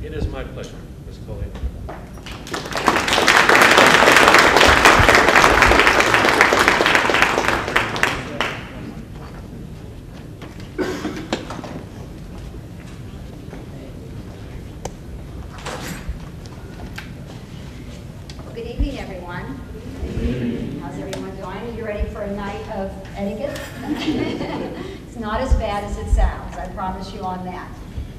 It is my pleasure, Ms. Colleen. Well, good evening, everyone. How's everyone doing? Are you ready for a night of etiquette? It's not as bad as it sounds, I promise you on that.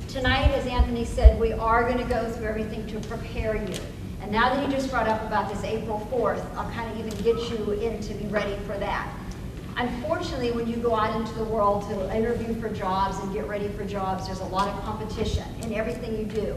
Tonight, as Anthony said, we are going to go through everything to prepare you. And now that he just brought up about this April 4th, I'll kind of even get you in to be ready for that. Unfortunately, when you go out into the world to interview for jobs and get ready for jobs, there's a lot of competition in everything you do.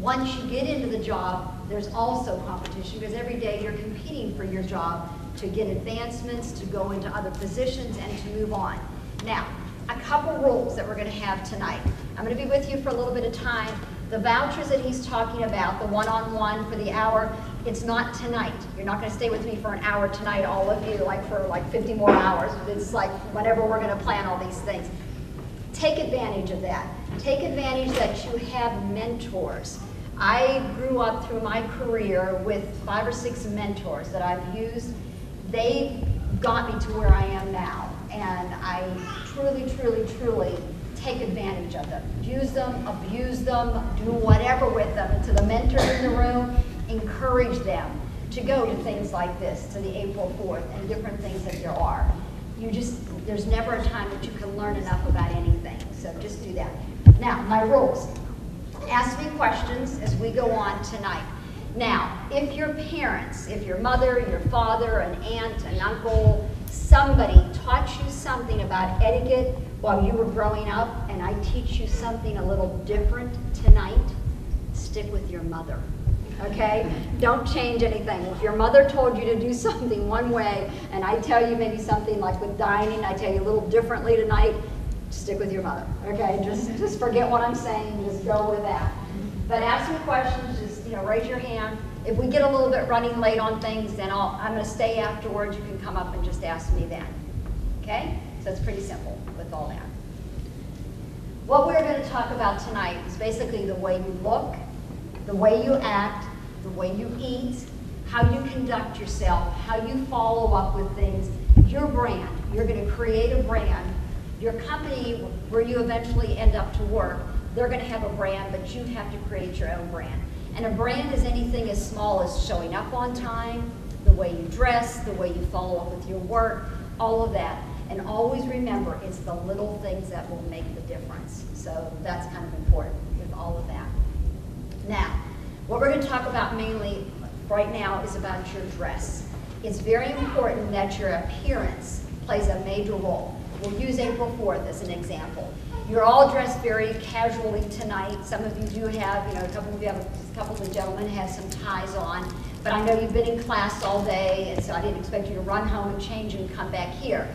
Once you get into the job, there's also competition because every day you're competing for your job to get advancements, to go into other positions, and to move on. Now, a couple rules that we're going to have tonight. I'm going to be with you for a little bit of time. The vouchers that he's talking about, the one-on-one for the hour, it's not tonight. You're not going to stay with me for an hour tonight, all of you, like for like 50 more hours. It's like whenever we're going to plan all these things. Take advantage of that. Take advantage that you have mentors. I grew up through my career with 5 or 6 mentors that I've used. They got me to where I am now, and I truly, truly, truly take advantage of them. Use them, abuse them, do whatever with them. And to the mentors in the room, encourage them to go to things like this, to the April 4th, and different things that there are. There's never a time that you can learn enough about anything, so just do that. Now, my rules. Ask me questions as we go on tonight. Now, if your parents, if your mother, your father, an aunt, an uncle, somebody taught you something about etiquette while you were growing up, and I teach you something a little different tonight, stick with your mother, okay? Don't change anything. If your mother told you to do something one way, and I tell you maybe something like with dining, I tell you a little differently tonight, stick with your mother, okay? Just forget what I'm saying, just go with that. But ask me questions, just raise your hand. If we get a little bit running late on things, then I'm going to stay afterwards. You can come up and just ask me then, okay? So it's pretty simple with all that. What we're going to talk about tonight is basically the way you look, the way you act, the way you eat, how you conduct yourself, how you follow up with things, your brand. You're going to create a brand. Your company, where you eventually end up to work, they're going to have a brand, but you have to create your own brand. And a brand is anything as small as showing up on time, the way you dress, the way you follow up with your work, all of that. And always remember, it's the little things that will make the difference. So that's kind of important with all of that. Now, what we're going to talk about mainly right now is about your dress. It's very important that your appearance plays a major role. We'll use April 4th as an example. You're all dressed very casually tonight. Some of you do have, a couple of the gentlemen have some ties on. But I know you've been in class all day, and so I didn't expect you to run home and change and come back here.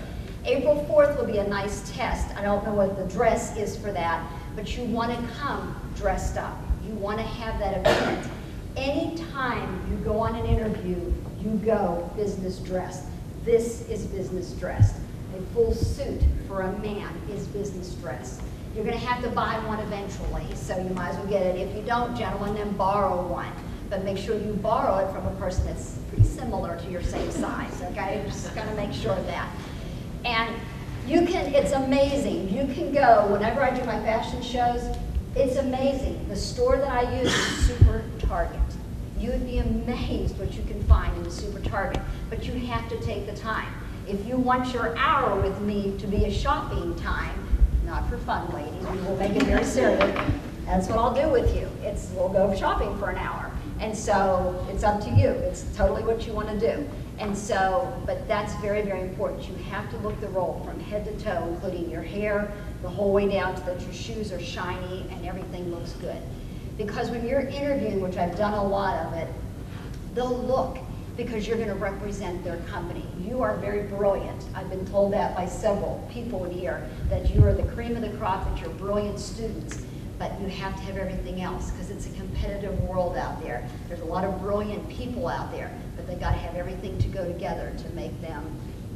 April 4th will be a nice test. I don't know what the dress is for that, but you want to come dressed up. You want to have that appearance. Anytime you go on an interview, you go business dressed. This is business dressed. A full suit for a man is business dress. You're going to have to buy one eventually, so you might as well get it. If you don't, gentlemen, then borrow one. But make sure you borrow it from a person that's pretty similar to your same size, okay? Just got to make sure of that. And it's amazing. You can go, whenever I do my fashion shows, it's amazing. The store that I use is Super Target. You would be amazed what you can find in the Super Target, but you have to take the time. If you want your hour with me to be a shopping time, not for fun, ladies, we will make it very serious. That's what I'll do with you. We'll go shopping for an hour. And so it's up to you. It's totally what you want to do. And so, but that's very, very important. You have to look the role from head to toe, including your hair, the whole way down to that your shoes are shiny and everything looks good. Because when you're interviewing, which I've done a lot of it, they'll look because you're going to represent their company. You are very brilliant. I've been told that by several people in here, that you are the cream of the crop, that you're brilliant students, but you have to have everything else because it's a competitive world out there. There's a lot of brilliant people out there, but they got to have everything to go together to make them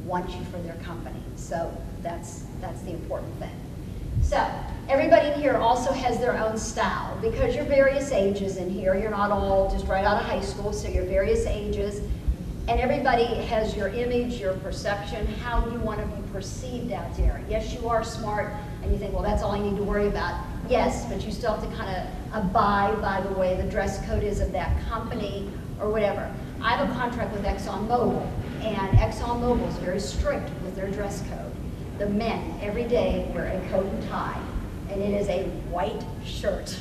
want you for their company. So that's the important thing. So everybody in here also has their own style because you're various ages in here. You're not all just right out of high school, so you're various ages. And everybody has your image, your perception, how you want to be perceived out there. Yes, you are smart, and you think, well, that's all I need to worry about. Yes, but you still have to kind of abide by the way the dress code is of that company or whatever. I have a contract with ExxonMobil, and ExxonMobil is very strict with their dress code. The men, every day, wear a coat and tie, and it is a white shirt.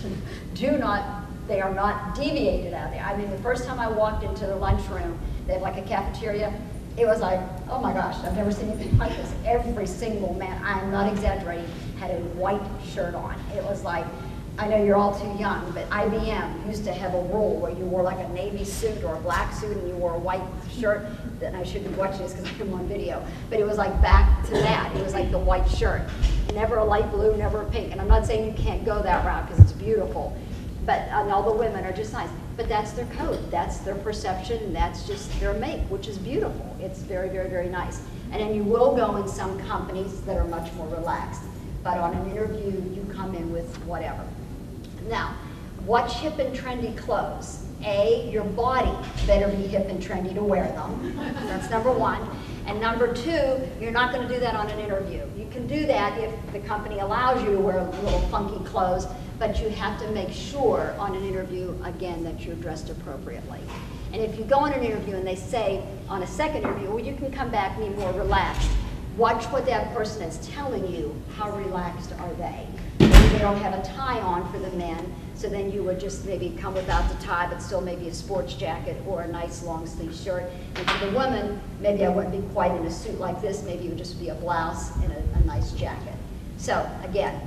They are not deviated out there. I mean, the first time I walked into the lunchroom, they have like a cafeteria, it was like, oh my gosh, I've never seen anything like this. Every single man, I'm not exaggerating, had a white shirt on. It was like, I know you're all too young, but IBM used to have a rule where you wore like a navy suit or a black suit and you wore a white shirt. Then I shouldn't be watching this because I'm on video, but it was like back to that. It was like the white shirt. Never a light blue, never a pink. And I'm not saying you can't go that route because it's beautiful, but and all the women are just nice. But that's their code, that's their perception, and that's just their make, which is beautiful. It's very, very, very nice. And then you will go in some companies that are much more relaxed. But on an interview, you come in with whatever. Now, watch hip and trendy clothes. A, your body better be hip and trendy to wear them. That's number one. And number two, you're not going to do that on an interview. You can do that if the company allows you to wear little funky clothes, but you have to make sure on an interview, again, that you're dressed appropriately. And if you go on an interview and they say on a second interview, well, you can come back and be more relaxed, watch what that person is telling you. How relaxed are they? Maybe they don't have a tie on for the men, so then you would just maybe come without the tie, but still maybe a sports jacket or a nice long sleeve shirt. And for the woman, maybe I wouldn't be quite in a suit like this. Maybe it would just be a blouse and a nice jacket. So again,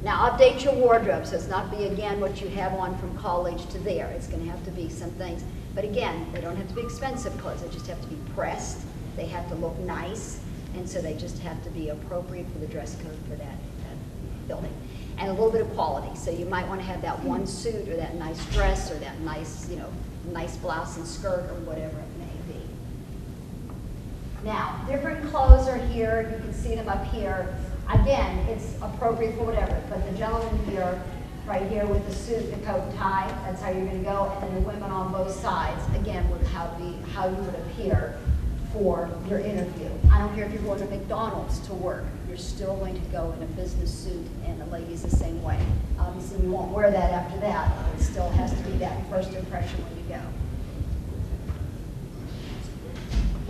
now update your wardrobe, so it's not be again what you have on from college to there. It's going to have to be some things. But again, they don't have to be expensive clothes. They just have to be pressed. They have to look nice. And so they just have to be appropriate for the dress code for that building. And a little bit of quality. So you might want to have that one suit or that nice dress or that nice, nice blouse and skirt or whatever it may be. Now, different clothes are here. You can see them up here. Again, it's appropriate for whatever. But the gentleman here, right here with the suit, the coat and tie, that's how you're going to go. And then the women on both sides, again, with how you would appear for your interview. I don't care if you're going to McDonald's to work. You're still going to go in a business suit, and the ladies the same way. Obviously, you won't wear that after that. It still has to be that first impression when you go.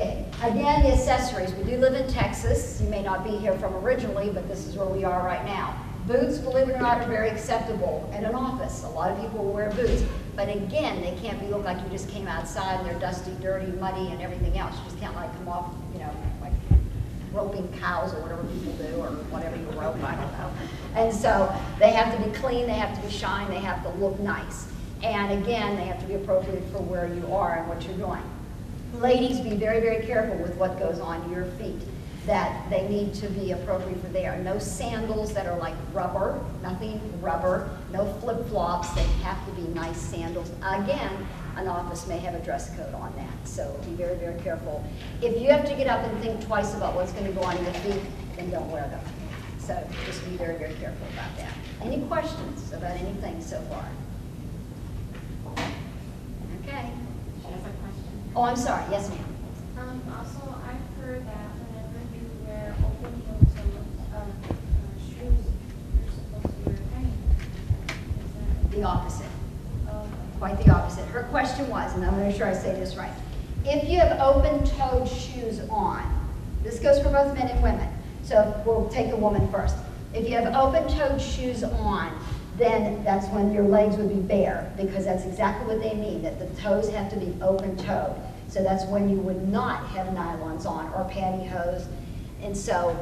Okay, again, the accessories. We do live in Texas. You may not be here from originally, but this is where we are right now. Boots, believe it or not, are very acceptable in an office. A lot of people wear boots. But again, they can't be look like you just came outside and they're dusty, dirty, muddy, and everything else. You just can't like come off, like roping cows or whatever people do, or whatever you rope, I don't know. And so they have to be clean, they have to be shine, they have to look nice. And again, they have to be appropriate for where you are and what you're doing. Ladies, be very, very careful with what goes on your feet. That they need to be appropriate for there. No sandals that are like rubber, nothing rubber, no flip-flops. They have to be nice sandals. Again, an office may have a dress code on that, so be very, very careful. If you have to get up and think twice about what's going to go on your feet, then don't wear them. So just be very, very careful about that. Any questions about anything so far? Okay. She has a question. Oh, I'm sorry. Yes, ma'am. Also, I've heard that whenever you wear open-toed shoes, you're supposed to wear high heels. The opposite. Oh, Quite the opposite. Her question was, and I'm going to make sure I say this right, if you have open-toed shoes on, this goes for both men and women, so we'll take the woman first. If you have open-toed shoes on, then that's when your legs would be bare, because that's exactly what they mean, that the toes have to be open-toed. So that's when you would not have nylons on or pantyhose. And so,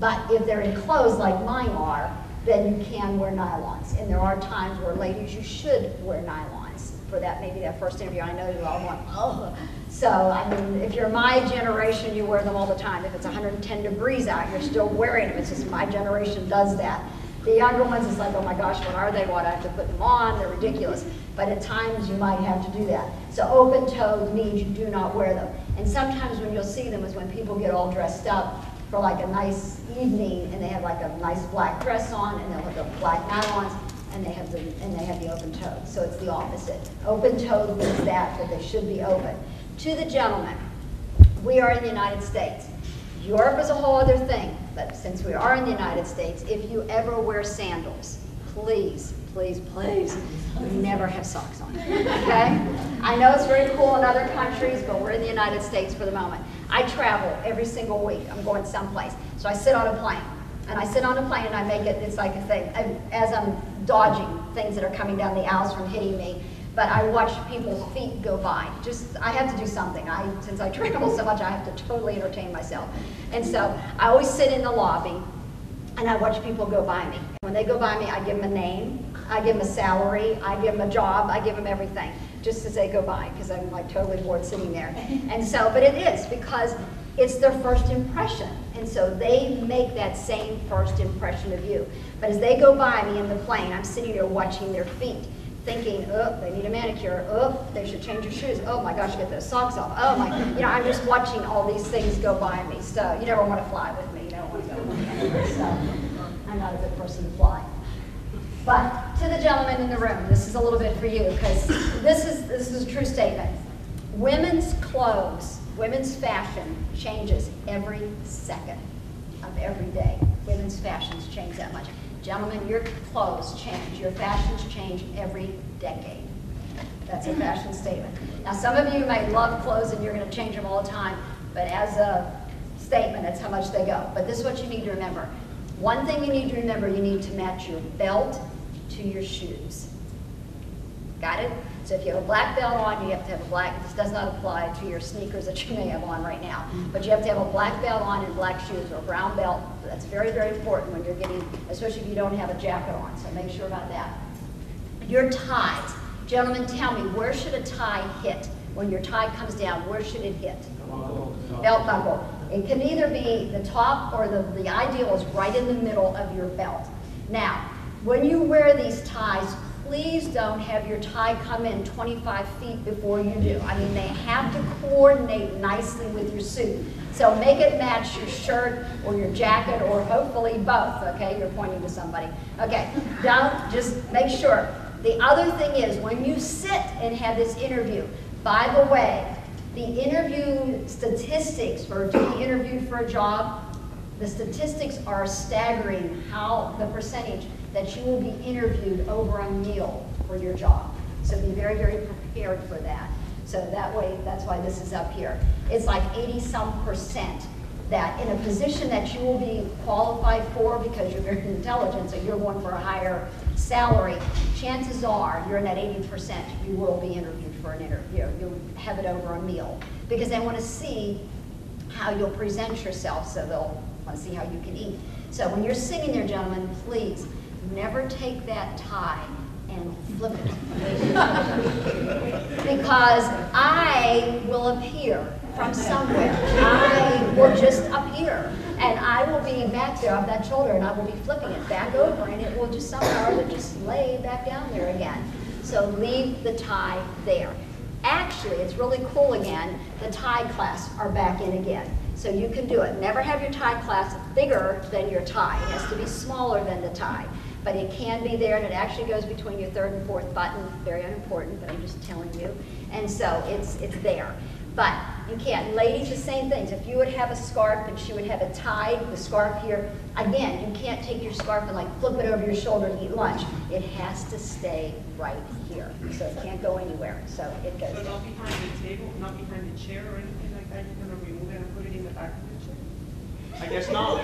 but if they're enclosed like mine are, then you can wear nylons. And there are times where ladies, you should wear nylons. For that, maybe that first interview, I know you're all going, oh. So, I mean, if you're my generation, you wear them all the time. If it's 110 degrees out, you're still wearing them. It's just my generation does that. The younger ones, it's like, oh my gosh, what are they? What, I have to put them on? They're ridiculous. But at times, you might have to do that. So open-toed means you do not wear them. And sometimes when you'll see them is when people get all dressed up for like a nice evening, and they have like a nice black dress on, and they'll have the black nylons, and they have the open toed. So it's the opposite. Open toed means that they should be open. To the gentlemen, we are in the United States. Europe is a whole other thing, but since we are in the United States, if you ever wear sandals, please, please, please, never have socks on, okay? I know it's very cool in other countries, but we're in the United States for the moment. I travel every single week. I'm going someplace. So I sit on a plane, and I sit on a plane and I make it, it's like a thing, as I'm dodging things that are coming down the aisles from hitting me, but I watch people's feet go by. I have to do something. Since I travel so much, I have to totally entertain myself. And so I always sit in the lobby, and I watch people go by me. When they go by me, I give them a name, I give them a salary, I give them a job, I give them everything, just as they go by, because I'm like totally bored sitting there. And so, but it is, because it's their first impression. And so they make that same first impression of you. But as they go by me in the plane, I'm sitting there watching their feet, thinking, oh, they need a manicure, oh, they should change their shoes, oh my gosh, get those socks off, oh my, I'm just watching all these things go by me. So you never want to fly with me, you don't want to go with me. So I'm not a good person to fly. But to the gentleman in the room, this is a little bit for you, because this is a true statement. Women's clothes, women's fashion changes every second of every day. Women's fashions change that much. Gentlemen, your clothes change, your fashions change every decade. That's a fashion statement. Now, some of you may love clothes and you're going to change them all the time, but as a statement, that's how much they go. But this is what you need to remember. One thing you need to remember, you need to match your belt to your shoes. Got it? So if you have a black belt on, you have to have a black, this does not apply to your sneakers that you may have on right now, but you have to have a black belt on and black shoes, or a brown belt. That's very, very important when you're getting, especially if you don't have a jacket on, so make sure about that. Your ties. Gentlemen, tell me, where should a tie hit? When your tie comes down, where should it hit? Belt buckle. It can either be the top, or the ideal is right in the middle of your belt. Now, when you wear these ties, please don't have your tie come in 25 feet before you do. I mean, they have to coordinate nicely with your suit. So make it match your shirt or your jacket, or hopefully both, okay? You're pointing to somebody. Okay, don't, just make sure. The other thing is, when you sit and have this interview, by the way, the interview statistics for to be interviewed for a job, the statistics are staggering, how the percentage that you will be interviewed over a meal for your job. So be very, very prepared for that. So that way, that's why this is up here. It's like 80-some% that in a position that you will be qualified for because you're very intelligent, so you're going for a higher salary, chances are you're in that 80%, you will be interviewed for an interview. You'll have it over a meal because they want to see how you'll present yourself, so they'll want to see how you can eat. So when you're sitting there, gentlemen, please never take that tie and flip it. Because I will appear from somewhere. I will just appear. And I will be back there on that shoulder, and I will be flipping it back over, and it will just somehow just lay back down there again. So leave the tie there. Actually, it's really cool again, the tie clasps are back in again. So you can do it. Never have your tie clasp bigger than your tie. It has to be smaller than the tie. But it can be there, and it actually goes between your third and fourth button. Very unimportant, but I'm just telling you. And so it's there. But you can't. Ladies, the same things. If you would have a scarf and she would have it tied, the scarf here, again, you can't take your scarf and like flip it over your shoulder and eat lunch. It has to stay right here. So it can't go anywhere. So it goes. So not behind the table, not behind the chair or anything like that? You're going to remove it and put it in the back of the chair? I guess not.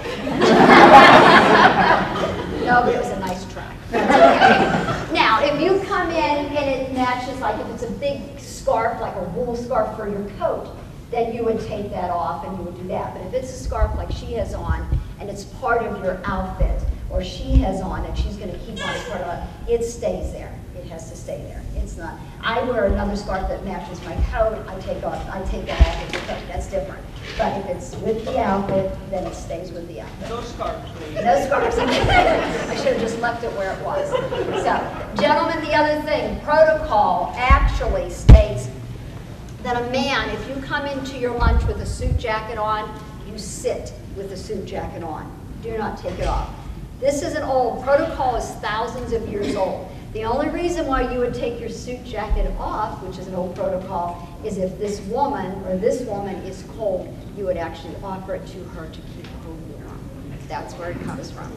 No, but it was a nice try. Okay. Now, if you come in and it matches, like if it's a big scarf, like a wool scarf for your coat, then you would take that off and you would do that. But if it's a scarf like she has on, and it's part of your outfit, or she has on, and she's going to keep on as part of it, it stays there. It has to stay there. It's not. I wear another scarf that matches my coat. I take that off with the coat. That's different. But if it's with the outfit, then it stays with the outfit. No scarves, please. No scarves. I should have just left it where it was. So, gentlemen, the other thing, protocol actually states that a man, if you come into your lunch with a suit jacket on, you sit. with the suit jacket on. Do not take it off. This is an old, protocol is thousands of years old. The only reason why you would take your suit jacket off, which is an old protocol, is if this woman is cold, you would actually offer it to her to keep her warm. That's where it comes from.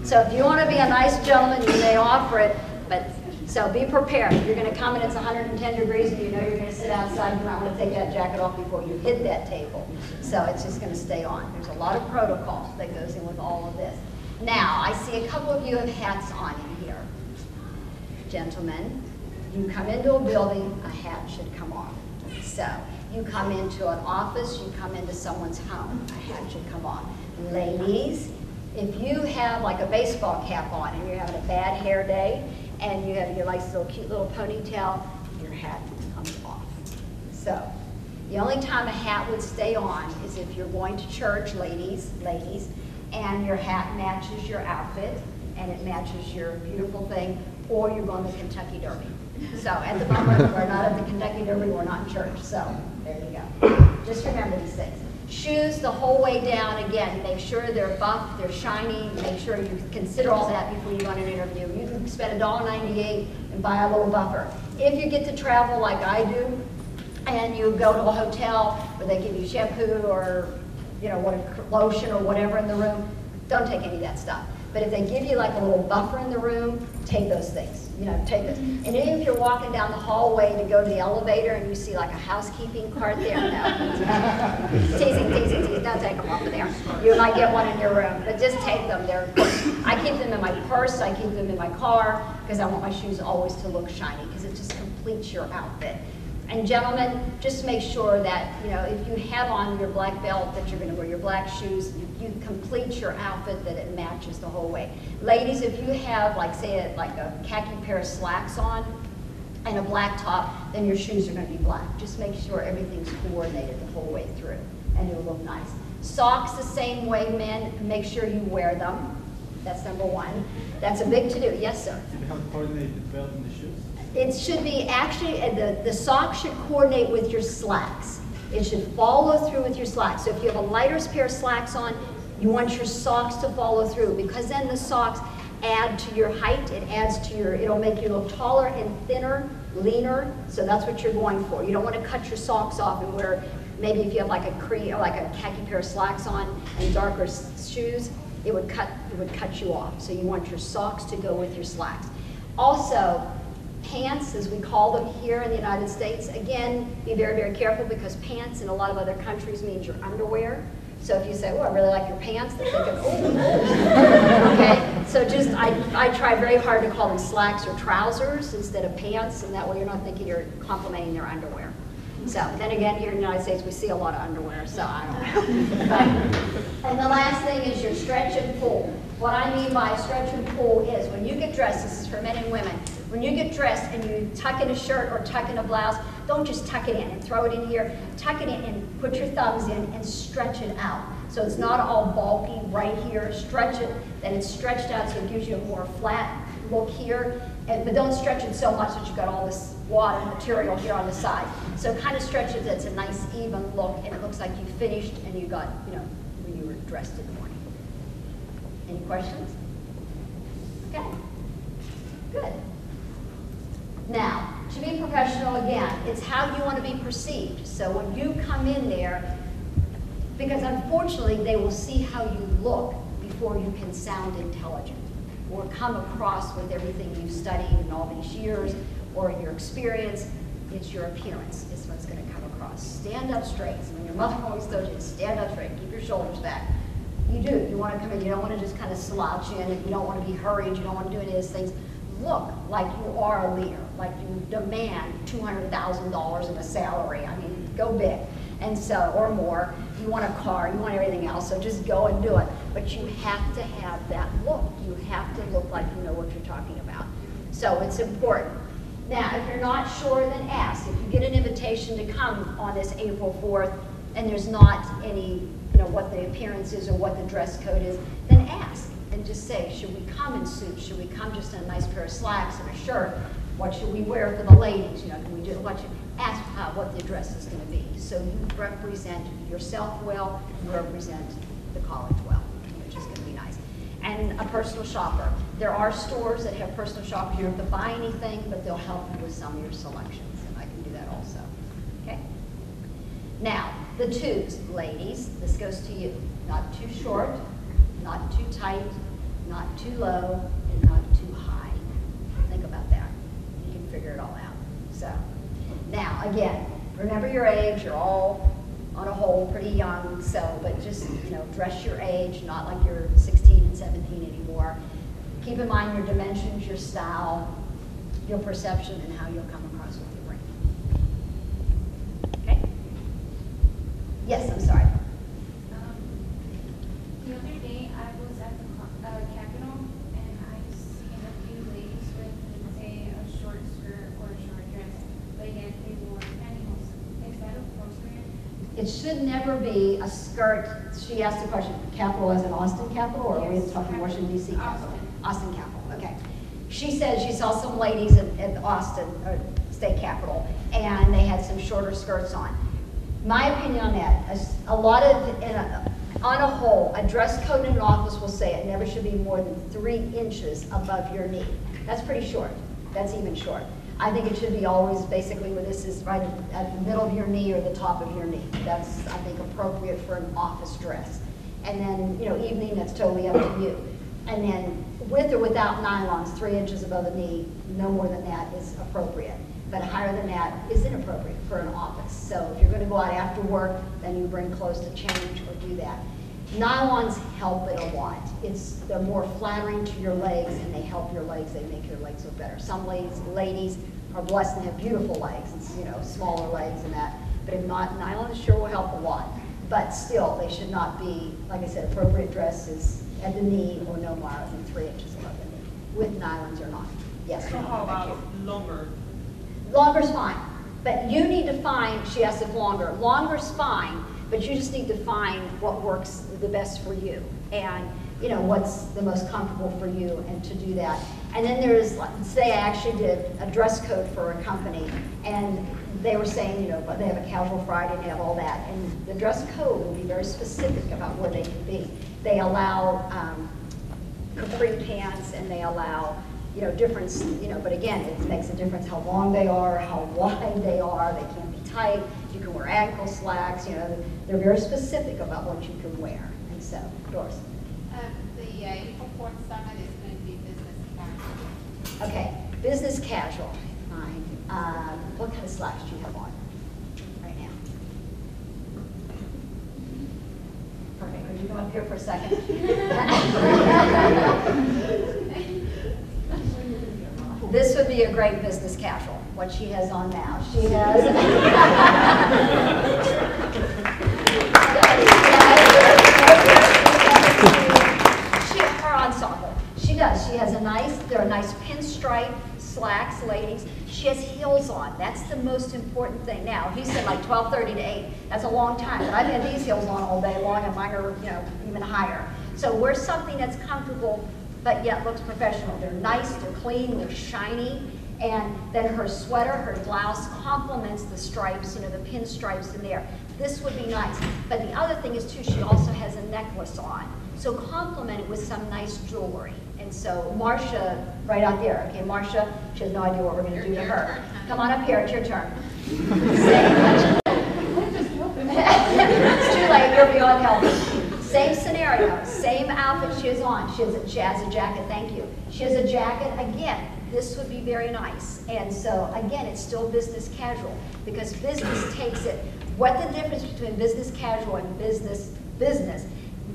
So if you want to be a nice gentleman, you may offer it, but so be prepared. You're going to come and it's 110 degrees and you know you're going to sit outside. You might want to take that jacket off before you hit that table. So it's just going to stay on. There's a lot of protocol that goes in with all of this. Now, I see a couple of you have hats on in here. Gentlemen, you come into a building, a hat should come off. So you come into an office, you come into someone's home, a hat should come off. Ladies, if you have like a baseball cap on and you're having a bad hair day and you have your nice little cute little ponytail, your hat comes off. So the only time a hat would stay on is if you're going to church, ladies, and your hat matches your outfit and it matches your beautiful thing, or you're going to Kentucky Derby. So at the moment, we're not at the Kentucky Derby, we're not in church, so there you go. Just remember these things. Shoes the whole way down, again, make sure they're buff, they're shiny, make sure you consider all that before you go on an interview. You can spend $1.98 and buy a little buffer. If you get to travel like I do, and you go to a hotel where they give you shampoo or lotion or whatever in the room, don't take any of that stuff. But if they give you like a little buffer in the room, take those things. Take this. And even if you're walking down the hallway to go to the elevator and you see like a housekeeping cart there, no. Teasing. Don't take them off of there. You might get one in your room, but just take them. I keep them in my purse. I keep them in my car because I want my shoes always to look shiny because it just completes your outfit. And gentlemen, just make sure that, if you have on your black belt, that you're going to wear your black shoes, you complete your outfit that it matches the whole way. Ladies, if you have, say a khaki pair of slacks on and a black top, then your shoes are going to be black. Just make sure everything's coordinated the whole way through, and it'll look nice. Socks the same way, men. Make sure you wear them. That's number one. That's a big to-do. Yes, sir? Do you have a coordinated belt in the shoes? It should be actually, the socks should coordinate with your slacks. It should follow through with your slacks. So if you have a lighter pair of slacks on, you want your socks to follow through because then the socks add to your height. It'll make you look taller and thinner, leaner. So that's what you're going for. You don't want to cut your socks off and wear, maybe if you have like a khaki pair of slacks on and darker shoes, it would cut you off. So you want your socks to go with your slacks. Also, pants, as we call them here in the United States, again, be very, very careful because pants in a lot of other countries means your underwear. So if you say, oh, I really like your pants, they're thinking, oh. Okay, so I try very hard to call them slacks or trousers instead of pants, and that way you're not thinking you're complimenting their underwear. So then again, here in the United States, we see a lot of underwear, so I don't know. And the last thing is your stretch and pull. What I mean by stretch and pull is when you get dressed, this is for men and women, when you get dressed and you tuck in a shirt or tuck in a blouse, don't just tuck it in and throw it in here. Tuck it in and put your thumbs in and stretch it out. So it's not all bulky right here. Stretch it, then it's stretched out so it gives you a more flat look here. But don't stretch it so much that you've got all this water material here on the side. So kind of stretch it, that's a nice even look, and it looks like you finished and you got, when you were dressed in the morning. Any questions? Okay, good. Now, to be professional again, it's how you want to be perceived. So when you come in there, because unfortunately they will see how you look before you can sound intelligent or come across with everything you've studied in all these years or your experience. It's your appearance is what's going to come across. Stand up straight. So when your mother always told you to stand up straight, keep your shoulders back. You do. You want to come in. You don't want to just kind of slouch in. You don't want to be hurried. You don't want to do any of those things. Look like you are a leader, like you demand $200,000 in a salary. I mean, go big. And so, or more. You want a car, you want everything else, so just go and do it. But you have to have that look. You have to look like you know what you're talking about. So it's important. Now, if you're not sure, then ask. If you get an invitation to come on this April 4th and there's not any, what the appearance is or what the dress code is, then ask. And just say, should we come in suits? Should we come just in a nice pair of slacks and a shirt? What should we wear for the ladies? Can we do ask what the dress is going to be. So you represent yourself well, you represent the college well, which is going to be nice. And a personal shopper. There are stores that have personal shoppers. You don't have to buy anything, but they'll help you with some of your selections, and I can do that also. Okay? Now, the tubes, ladies, this goes to you. Not too short, not too tight, not too low, and not too high. Think about that. You can figure it all out. So, now, again, remember your age. You're all on a whole pretty young, so, but just, you know, dress your age, not like you're 16 and 17 anymore. Keep in mind your dimensions, your style, your perception, and how you'll come across with the ring. Okay? Yes, I'm sorry. The other day, I was at the Capitol, and I seen a few ladies with, say, a short skirt or a short dress, but yet they wore pantyhose. Is that appropriate? It should never be a skirt. She asked the question, Capitol as in Austin Capitol, or are we Yes, talking Washington DC Capitol? Austin. Austin Capitol, okay. She said she saw some ladies at Austin, or State Capitol, and they had some shorter skirts on. My opinion on that, a lot of, on a whole, a dress code in an office will say it never should be more than 3 inches above your knee. That's pretty short. That's even short. I think it should be always basically where this is right at the middle of your knee or the top of your knee. That's, I think, appropriate for an office dress. And then, you know, evening, that's totally up to you. And then with or without nylons, 3 inches above the knee, no more than that is appropriate. But higher than that is inappropriate for an office. So if you're going to go out after work, then you bring clothes to change or do that. Nylons help it a lot. They're more flattering to your legs, and they help your legs. They make your legs look better. Some ladies are blessed and have beautiful legs, and, you know, smaller legs and that. But if not, nylons sure will help a lot. But still, they should not be, like I said, appropriate dresses at the knee or no more than 3 inches above the knee, with nylons or not. Yes. So no, how thank you. about longer? Longer's fine, but you need to find, she asked if longer. Longer's fine, but you just need to find what works the best for you. And, you know, what's the most comfortable for you, and to do that. And then there's, say I actually did a dress code for a company, and they were saying, you know, but they have a casual Friday and they have all that. And the dress code will be very specific about where they can be. They allow capri pants, and they allow, you know, different, you know, but again, it makes a difference how long they are, how wide they are. They can't be tight. You can wear ankle slacks. You know, they're very specific about what you can wear. And so, Doris. The April 4th summit is going to be business casual. Okay, business casual. Fine. What kind of slacks do you have on right now? Perfect. Could you come up here for a second? This would be a great business casual, what she has on now. She has, her ensemble. She does. She has they're a nice pinstripe slacks, ladies. She has heels on. That's the most important thing. Now, he said like 12:30 to 8. That's a long time, but I've had these heels on all day long, and mine are, you know, even higher. So wear something that's comfortable, but yet looks professional. They're nice, they're clean, they're shiny, and then her sweater, her blouse complements the stripes, you know, the pinstripes in there. This would be nice. But the other thing is too, she also has a necklace on. So complement it with some nice jewelry. And so Marcia, right out there, okay, Marcia, she has no idea what we're gonna do to her. Come on up here, it's your turn. It's too late, you're beyond help. Same scenario, same outfit she has on. She has a jacket, thank you. She has a jacket, again, this would be very nice. And so, again, it's still business casual, because business takes it. What the difference between business casual and business,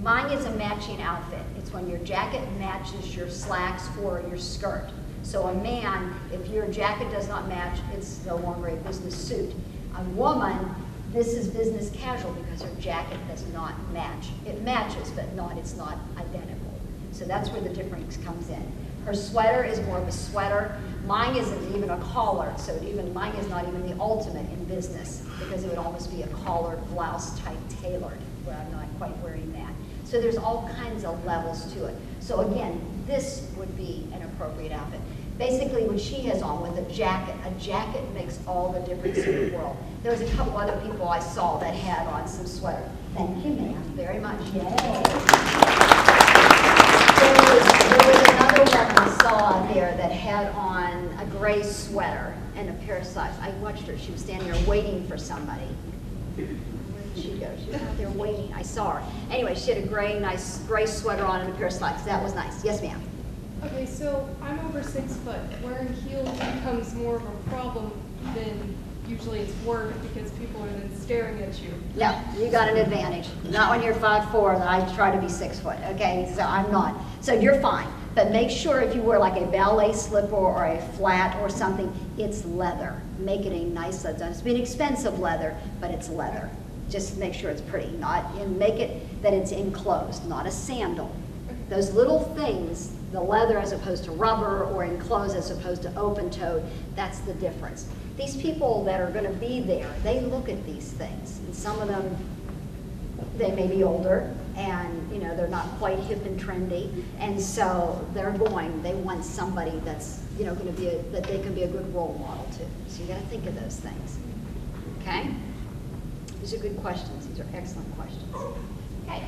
mine is a matching outfit. It's when your jacket matches your slacks or your skirt. So a man, if your jacket does not match, it's no longer a business suit. A woman, this is business casual because her jacket does not match. It matches, but it's not identical. So that's where the difference comes in. Her sweater is more of a sweater. Mine isn't even a collar, so mine is not even the ultimate in business, because it would almost be a collared blouse type tailored, where I'm not quite wearing that. So there's all kinds of levels to it. So again, this would be an appropriate outfit. Basically what she has on with a jacket makes all the difference in the world. There was a couple other people I saw that had on some sweater. Thank you, ma'am, very much. Yay. There was another woman I saw out there that had on a gray sweater and a pair of socks. I watched her. She was standing there waiting for somebody. Where did she go? She was out there waiting. I saw her. Anyway, she had a nice gray sweater on and a pair of slacks. That was nice. Yes, ma'am. Okay, so I'm over 6 foot. Wearing heels becomes more of a problem than usually it's work because people are then staring at you. No, you got an advantage. Not when you're 5'4", and I try to be 6 foot, okay? So I'm not. So you're fine. But make sure if you wear like a ballet slipper or a flat or something, it's leather. Make it a nice leather. It's an expensive leather, but it's leather. Just make sure it's pretty. And make it that it's enclosed, not a sandal. Those little things, the leather as opposed to rubber or enclosed as opposed to open-toed, that's the difference. These people that are going to be there, they look at these things. And some of them, they may be older and they're not quite hip and trendy. And so they want somebody that's going to be, that they can be a good role model to. So you got to think of those things. Okay? These are good questions. These are excellent questions. Okay.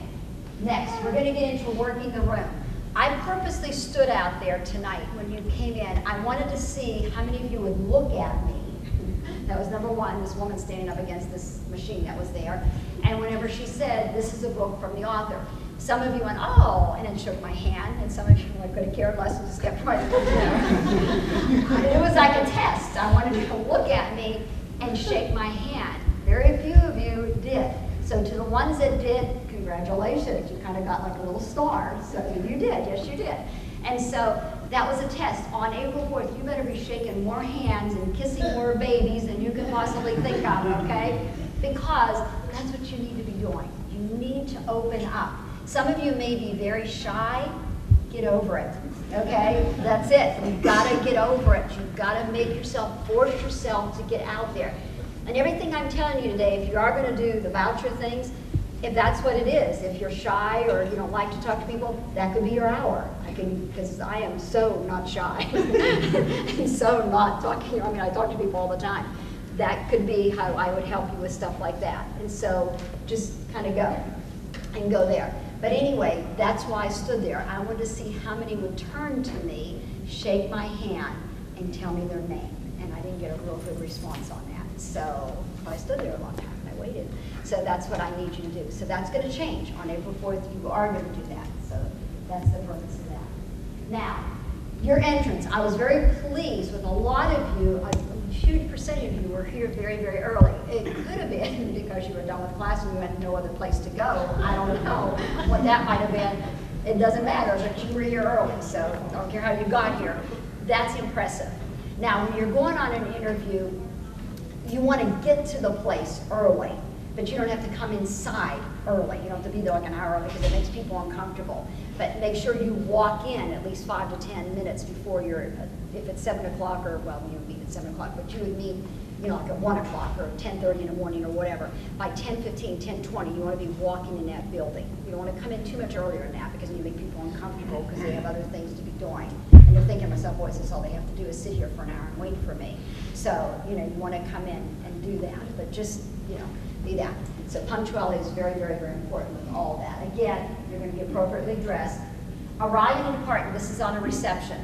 Next, we're going to get into working the room. I purposely stood out there tonight when you came in. I wanted to see how many of you would look at me. That was number one, this woman standing up against this machine that was there. And whenever she said, this is a book from the author, some of you went, oh, and then shook my hand, and some of you could have cared less and just kept right. It was like a test. I wanted you to look at me and shake my hand. Very few of you did. So to the ones that did, congratulations, you kind of got like a little star. So you did, yes you did. And so that was a test. On April 4th, you better be shaking more hands and kissing more babies than you can possibly think of, okay? Because that's what you need to be doing. You need to open up. Some of you may be very shy. Get over it, okay? That's it. You've got to get over it. You've got to make yourself, force yourself to get out there. And everything I'm telling you today, if you are going to do the voucher things, if that's what it is, if you're shy or you don't like to talk to people, that could be your hour. Because I am so not shy and so not talking. I mean, I talk to people all the time. That could be how I would help you with stuff like that. And so just kind of go and go there. But anyway, that's why I stood there. I wanted to see how many would turn to me, shake my hand, and tell me their name. And I didn't get a real good response on that. So I stood there a long time and I waited. So that's what I need you to do. So that's going to change. On April 4th, you are going to do that. So that's the purpose of that. Now, your entrance. I was very pleased with a lot of you. A huge percentage of you were here very, very early. It could have been because you were done with class and you had no other place to go. I don't know what that might have been. It doesn't matter, but you were here early. So I don't care how you got here. That's impressive. Now, when you're going on an interview, you want to get to the place early, but you don't have to come inside early. You don't have to be there like an hour early because it makes people uncomfortable. But make sure you walk in at least 5 to 10 minutes before if it's 7 o'clock or, well, you would meet at 7 o'clock, but you would meet, like at 1 o'clock or 10:30 in the morning or whatever. By 10:15, 10:20, you want to be walking in that building. You don't want to come in too much earlier than that because you make people uncomfortable because they have other things to be doing. And you're thinking to myself, boy, this all they have to do is sit here for an hour and wait for me. So, you want to come in and do that, but just, be that. So punctuality is very, very, very important with all that. Again, you're going to be appropriately dressed. Arriving and departing, this is on a reception.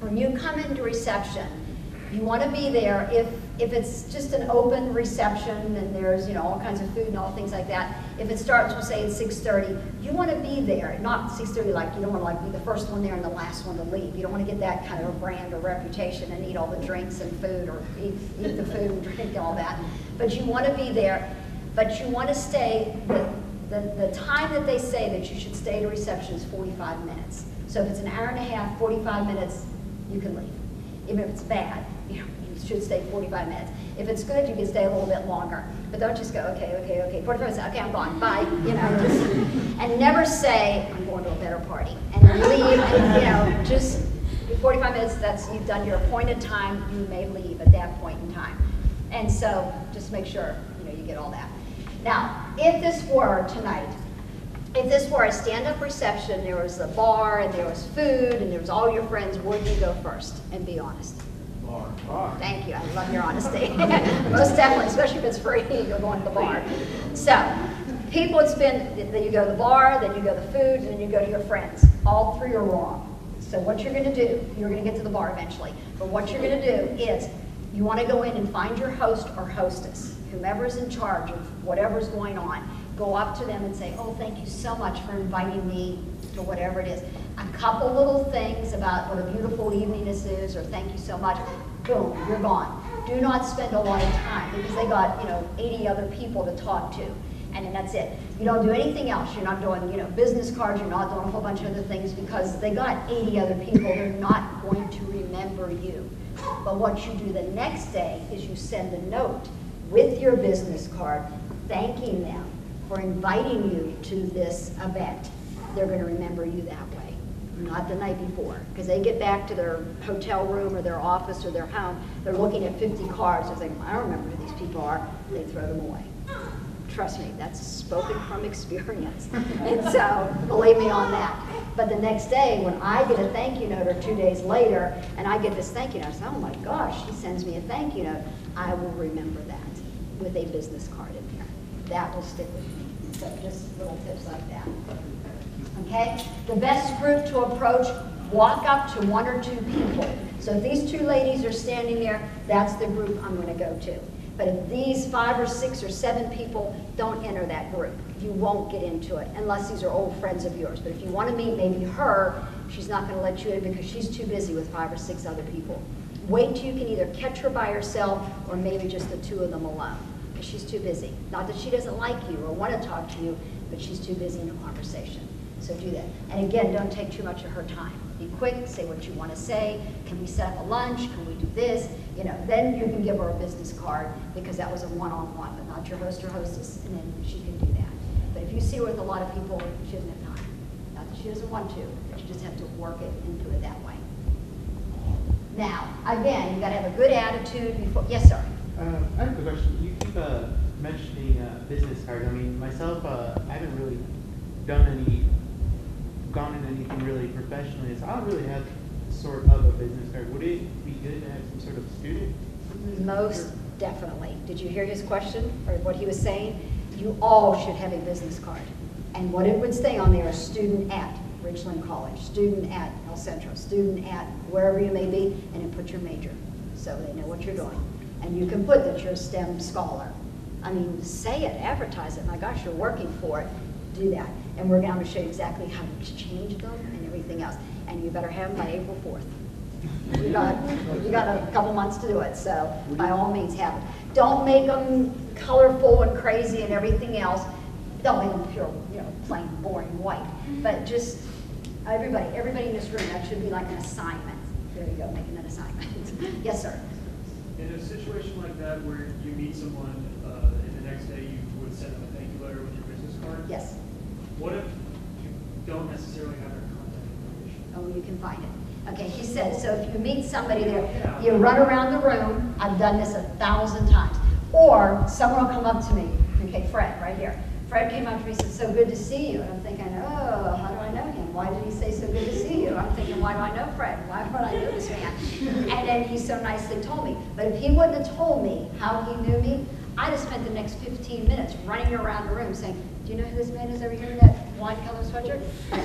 When you come into reception, you want to be there. If it's just an open reception and there's all kinds of food and all things like that, if it starts, we'll say at 6:30, you want to be there. Not 6:30 like you don't want to be the first one there and the last one to leave. You don't want to get that kind of a brand or reputation and eat all the drinks and food or eat the food and drink and all that. But you want to be there, but you want to stay. The time that they say that you should stay to reception is 45 minutes. So if it's an hour and a half, 45 minutes, you can leave. Even if it's bad, you should stay 45 minutes. If it's good, you can stay a little bit longer. But don't just go, okay, 45 minutes, okay, I'm gone, bye. And never say, I'm going to a better party. And then leave, and just 45 minutes, you've done your appointed time, you may leave at that point in time. And so just make sure, you get all that. Now, if this were tonight, If this were a stand-up reception, there was a bar and there was food and there was all your friends, where do you go first? And be honest. Bar. Thank you, I love your honesty. Most definitely, especially if it's free, you're going to the bar. So, people would spend, then you go to the bar, then you go to the food, and then you go to your friends. All three are wrong. So what you're gonna do, you're gonna get to the bar eventually, but what you're gonna do is, you wanna go in and find your host or hostess, whomever's in charge of whatever's going on. Go up to them and say, oh, thank you so much for inviting me to whatever it is. A couple little things about what a beautiful evening this is, or thank you so much. Boom, you're gone. Do not spend a lot of time, because they got, 80 other people to talk to. And then that's it. You don't do anything else. You're not doing, business cards. You're not doing a whole bunch of other things, because they got 80 other people. They're not going to remember you. But what you do the next day is you send a note with your business card thanking them for inviting you to this event. They're going to remember you that way, not the night before. Because they get back to their hotel room or their office or their home, they're looking at 50 cards. They're thinking, I don't remember who these people are. They throw them away. Trust me, that's spoken from experience. And so, believe me on that. But the next day, when I get a thank you note, or 2 days later, and I get this thank you note, I say, oh my gosh, she sends me a thank you note, I will remember that with a business card in there. That will stick with me. So just little tips like that. Okay? The best group to approach, walk up to 1 or 2 people. So if these 2 ladies are standing there, that's the group I'm going to go to. But if these 5 or 6 or 7 people, don't enter that group. You won't get into it, unless these are old friends of yours. But if you want to meet maybe her, she's not going to let you in because she's too busy with 5 or 6 other people. Wait till you can either catch her by herself or maybe just the 2 of them alone, because she's too busy. Not that she doesn't like you or want to talk to you, but she's too busy in a conversation. So do that. And again, don't take too much of her time. Be quick, say what you want to say. Can we set up a lunch? Can we do this? Then you can give her a business card, because that was a one-on-one, but not your host or hostess, and then she can do that. But if you see her with a lot of people, she doesn't have time. Not that she doesn't want to, but you just have to work it into it that way. Now, again, you got to have a good attitude before. Yes, sir. I have a question. You keep mentioning business cards. I mean, myself, I haven't really gone into anything really professionally. So I don't really have sort of a business card. Would it be good to have some sort of student? Most definitely. Did you hear his question, or what he was saying? You all should have a business card. And what it would say on there is student at Richland College, student at El Centro, student at wherever you may be, and then put your major, so they know what you're doing. And you can put that you're a STEM scholar. I mean, say it, advertise it. My gosh, you're working for it. Do that. And we're going to show you exactly how to exchange them and everything else. And you better have them by April 4th. You got a couple months to do it, so by all means have them. Don't make them colorful and crazy and everything else. Don't make them pure, plain, boring white. But just everybody in this room, that should be like an assignment. There you go, making an assignment. Yes, sir. In a situation like that where you meet someone and the next day you would send them a thank you letter with your business card? Yes. What if you don't necessarily have their contact information? Oh, you can find it. Okay, he said, so if you meet somebody there, you run around the room. I've done this 1,000 times. Or someone will come up to me. Okay, Fred, right here. Fred came up to me and said, so good to see you. And I'm thinking, oh, how do I know him? Why did he say so good to see you? I'm thinking, why do I know Fred? Why would I know this man? And then he so nicely told me. But if he wouldn't have told me how he knew me, I'd have spent the next 15 minutes running around the room saying, do you know who this man is over here in that wine-colored sweatshirt?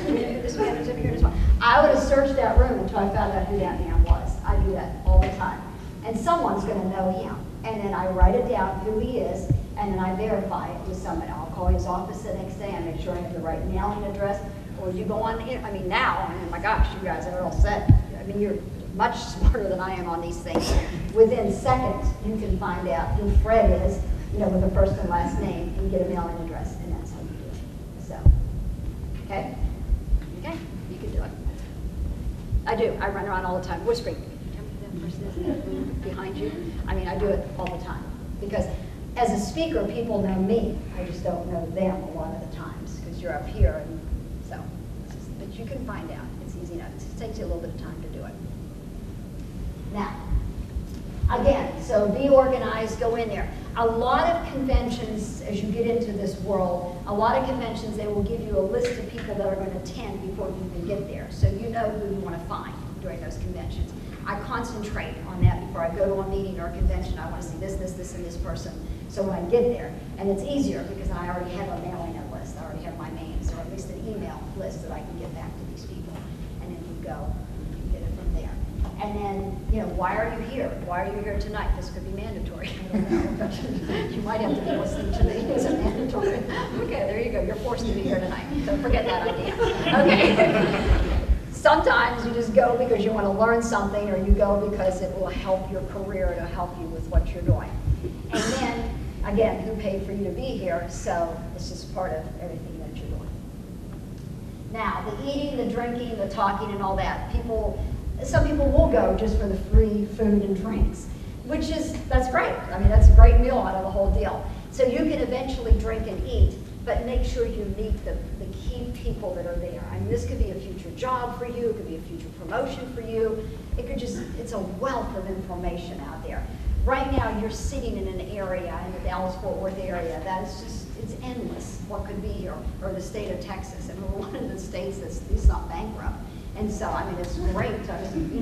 Do you know who this man is over here in this one? I would have searched that room until I found out who that man was. I do that all the time. And someone's going to know him. And then I write it down who he is, and then I verify it with somebody. I'll call his office the next day and make sure I have the right mailing address. Or you go on, now, my gosh, you guys are all set. You're much smarter than I am on these things. Within seconds, you can find out who Fred is, with a first and last name, and get a mailing address, and that's how you do it. So, okay, you can do it. I do. I run around all the time. Whispering. That person is in that room behind you. I do it all the time because as a speaker, people know me. I just don't know them a lot of the times because you're up here, and so. But you can find out. It's easy enough. It just takes you a little bit of time to do it. Now, again, so be organized, go in there. A lot of conventions, as you get into this world, a lot of conventions, they will give you a list of people that are going to attend before you even get there. So you know who you want to find during those conventions. I concentrate on that before I go to a meeting or a convention. I want to see this, this, this, and this person. So when I get there, and it's easier because I already have a mailing list. I already have my names, or at least an email list that I can get back to these people. And then you go, you get it from there. And then, you know, why are you here? Why are you here tonight? This could be mandatory. I don't know, but you might have to be listening to me. Is it mandatory? Okay, there you go. You're forced to be here tonight. So forget that idea. Okay. Sometimes you just go because you want to learn something, or you go because it will help your career, to help you with what you're doing. And then, again, who paid for you to be here? So it's just part of everything that you're doing. Now, the eating, the drinking, the talking, and all that, some people will go just for the free food and drinks, that's great. I mean, that's a great meal out of the whole deal. So you can eventually drink and eat, but make sure you meet the key people that are there. I mean, this could be a future job for you, it could be a future promotion for you. It's a wealth of information out there. Right now, you're sitting in an area, in the Dallas-Fort Worth area, that is just, it's endless what could be here, or the state of Texas. And we're one of the states that's at least not bankrupt. And so, I mean, it's great to be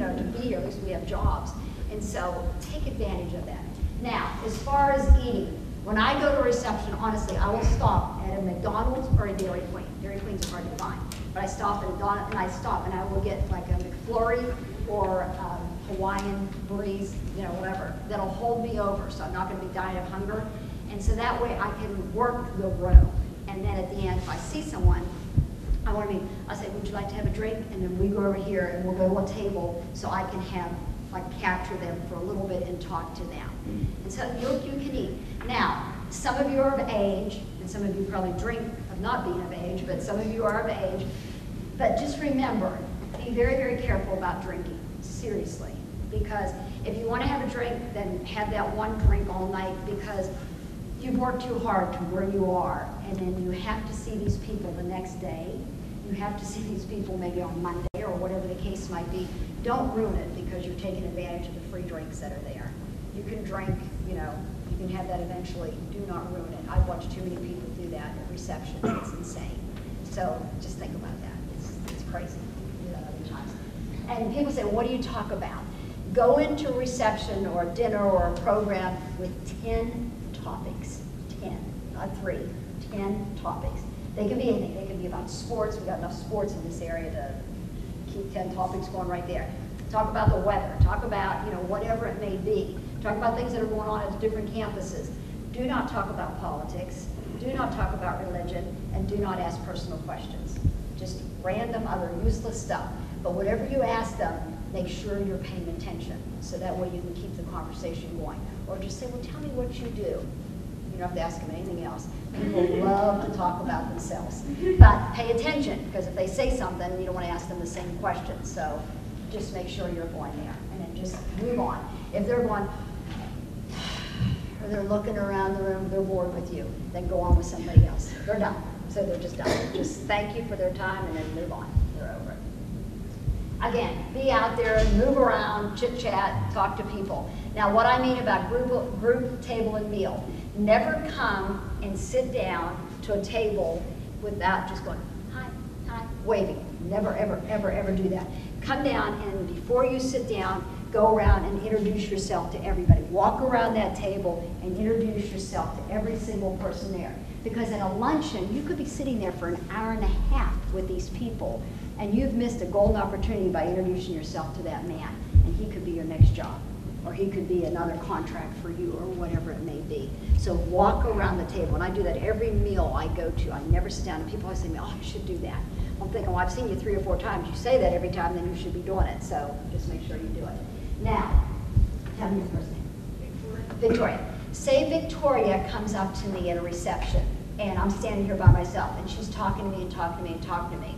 here, at least we have jobs. And so, take advantage of that. Now, as far as eating, when I go to reception, honestly, I will stop at a McDonald's or a Dairy Queen. Dairy Queens are hard to find. But I stop and I will get like a McFlurry or Hawaiian breeze, whatever, that'll hold me over, so I'm not going to be dying of hunger. And so that way I can work the room. And then at the end, if I see someone, I'll say, would you like to have a drink? And then we go over here and we'll go to a table so I can capture them for a little bit and talk to them. And so you can eat. Now, some of you are of age, and some of you probably drink of not being of age, but some of you are of age. But just remember, be very, very careful about drinking, seriously. Because if you want to have a drink, then have that one drink all night, because you've worked too hard to where you are, and then you have to see these people the next day. You have to see these people maybe on Monday or whatever the case might be. Don't ruin it because you're taking advantage of the free drinks that are there. You can drink, you can have that eventually. Do not ruin it. I've watched too many people do that at reception. It's insane. So just think about that. It's crazy. Do that other times. And people say, what do you talk about? Go into reception or dinner or a program with 10 topics. 10, not 3, 10 topics. They can be anything. They can be about sports. We've got enough sports in this area to keep 10 topics going right there. Talk about the weather. Talk about, whatever it may be. Talk about things that are going on at different campuses. Do not talk about politics. Do not talk about religion. And do not ask personal questions. Just random, other useless stuff. But whatever you ask them, make sure you're paying attention. So that way you can keep the conversation going. Or just say, well, tell me what you do. You don't have to ask them anything else. People love to talk about themselves. But pay attention, because if they say something, you don't want to ask them the same question. So just make sure you're going there. And then just move on. If they're going, or they're looking around the room, they're bored with you, then go on with somebody else. They're done. So they're just done. Just thank you for their time and then move on. They're over it. Again, be out there, move around, chit-chat, talk to people. Now, what I mean about group table and meal, never come and sit down to a table without just going, hi, hi, waving. Never, ever, ever, ever do that. Come down, and before you sit down, go around and introduce yourself to everybody. Walk around that table and introduce yourself to every single person there. Because at a luncheon, you could be sitting there for an hour and a half with these people, and you've missed a golden opportunity by introducing yourself to that man, and he could be your next job, or he could be another contract for you, or whatever it may be. So walk around the table, and I do that every meal I go to. I never sit down, and people always say, oh, you should do that. I'm thinking, well, I've seen you 3 or 4 times. You say that every time, then you should be doing it. So just make sure you do it. Now, tell me your first name. Victoria. Say Victoria comes up to me at a reception, and I'm standing here by myself, and she's talking to me and talking to me and talking to me,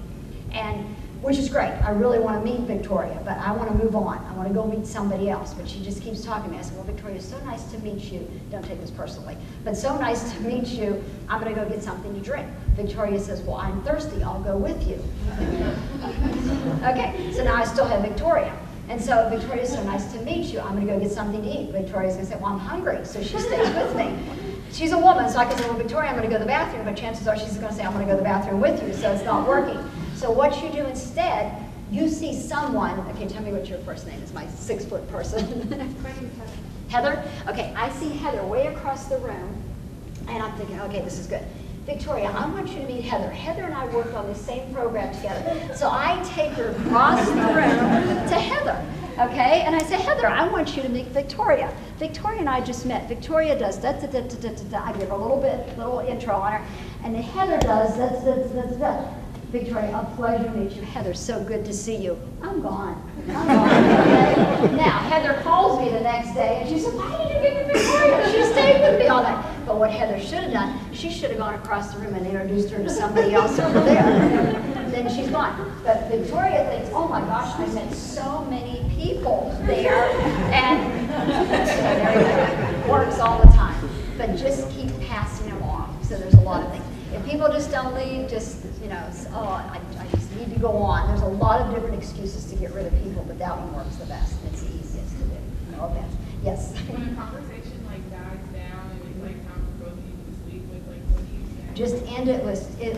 and which is great. I really want to meet Victoria, but I want to move on. I want to go meet somebody else, but she just keeps talking to me. I said, well, Victoria, it's so nice to meet you. Don't take this personally, but so nice to meet you. I'm going to go get something to drink. Victoria says, well, I'm thirsty. I'll go with you. Okay, so now I still have Victoria. And so Victoria's so nice to meet you. I'm going to go get something to eat. Victoria's going to say, well, I'm hungry. So she stays with me. She's a woman, so I can say, well, Victoria, I'm going to go to the bathroom. But chances are she's going to say, I'm going to go to the bathroom with you. So it's not working. So what you do instead, you see someone. Okay, tell me what your first name is, my 6-foot person. My name's Heather. Heather? Okay, I see Heather way across the room. And I'm thinking, okay, this is good. Victoria, I want you to meet Heather. Heather and I worked on the same program together. So I take her across the room to Heather, okay? And I say, Heather, I want you to meet Victoria. Victoria and I just met. Victoria does da da da da da da da. I give her a little intro on her. And then Heather does da da da da da. Victoria, a pleasure to meet you. Heather, so good to see you. I'm gone. I'm gone. Okay? Now, Heather calls me the next day, and she said, why did you give me Victoria? She stayed with me all night. But what Heather should have done, she should have gone across the room and introduced her to somebody else over there. Then she's gone. But Victoria thinks, oh my gosh, I met so many people there. And it works all the time. But just keep passing them on. So there's a lot of things. If people just don't leave, just, you know, oh, I just need to go on. There's a lot of different excuses to get rid of people, but that one works the best. It's the easiest to do. No offense. Yes? When a conversation like dies down and it's like time for both of you to sleep with, like, what do you say? Just end it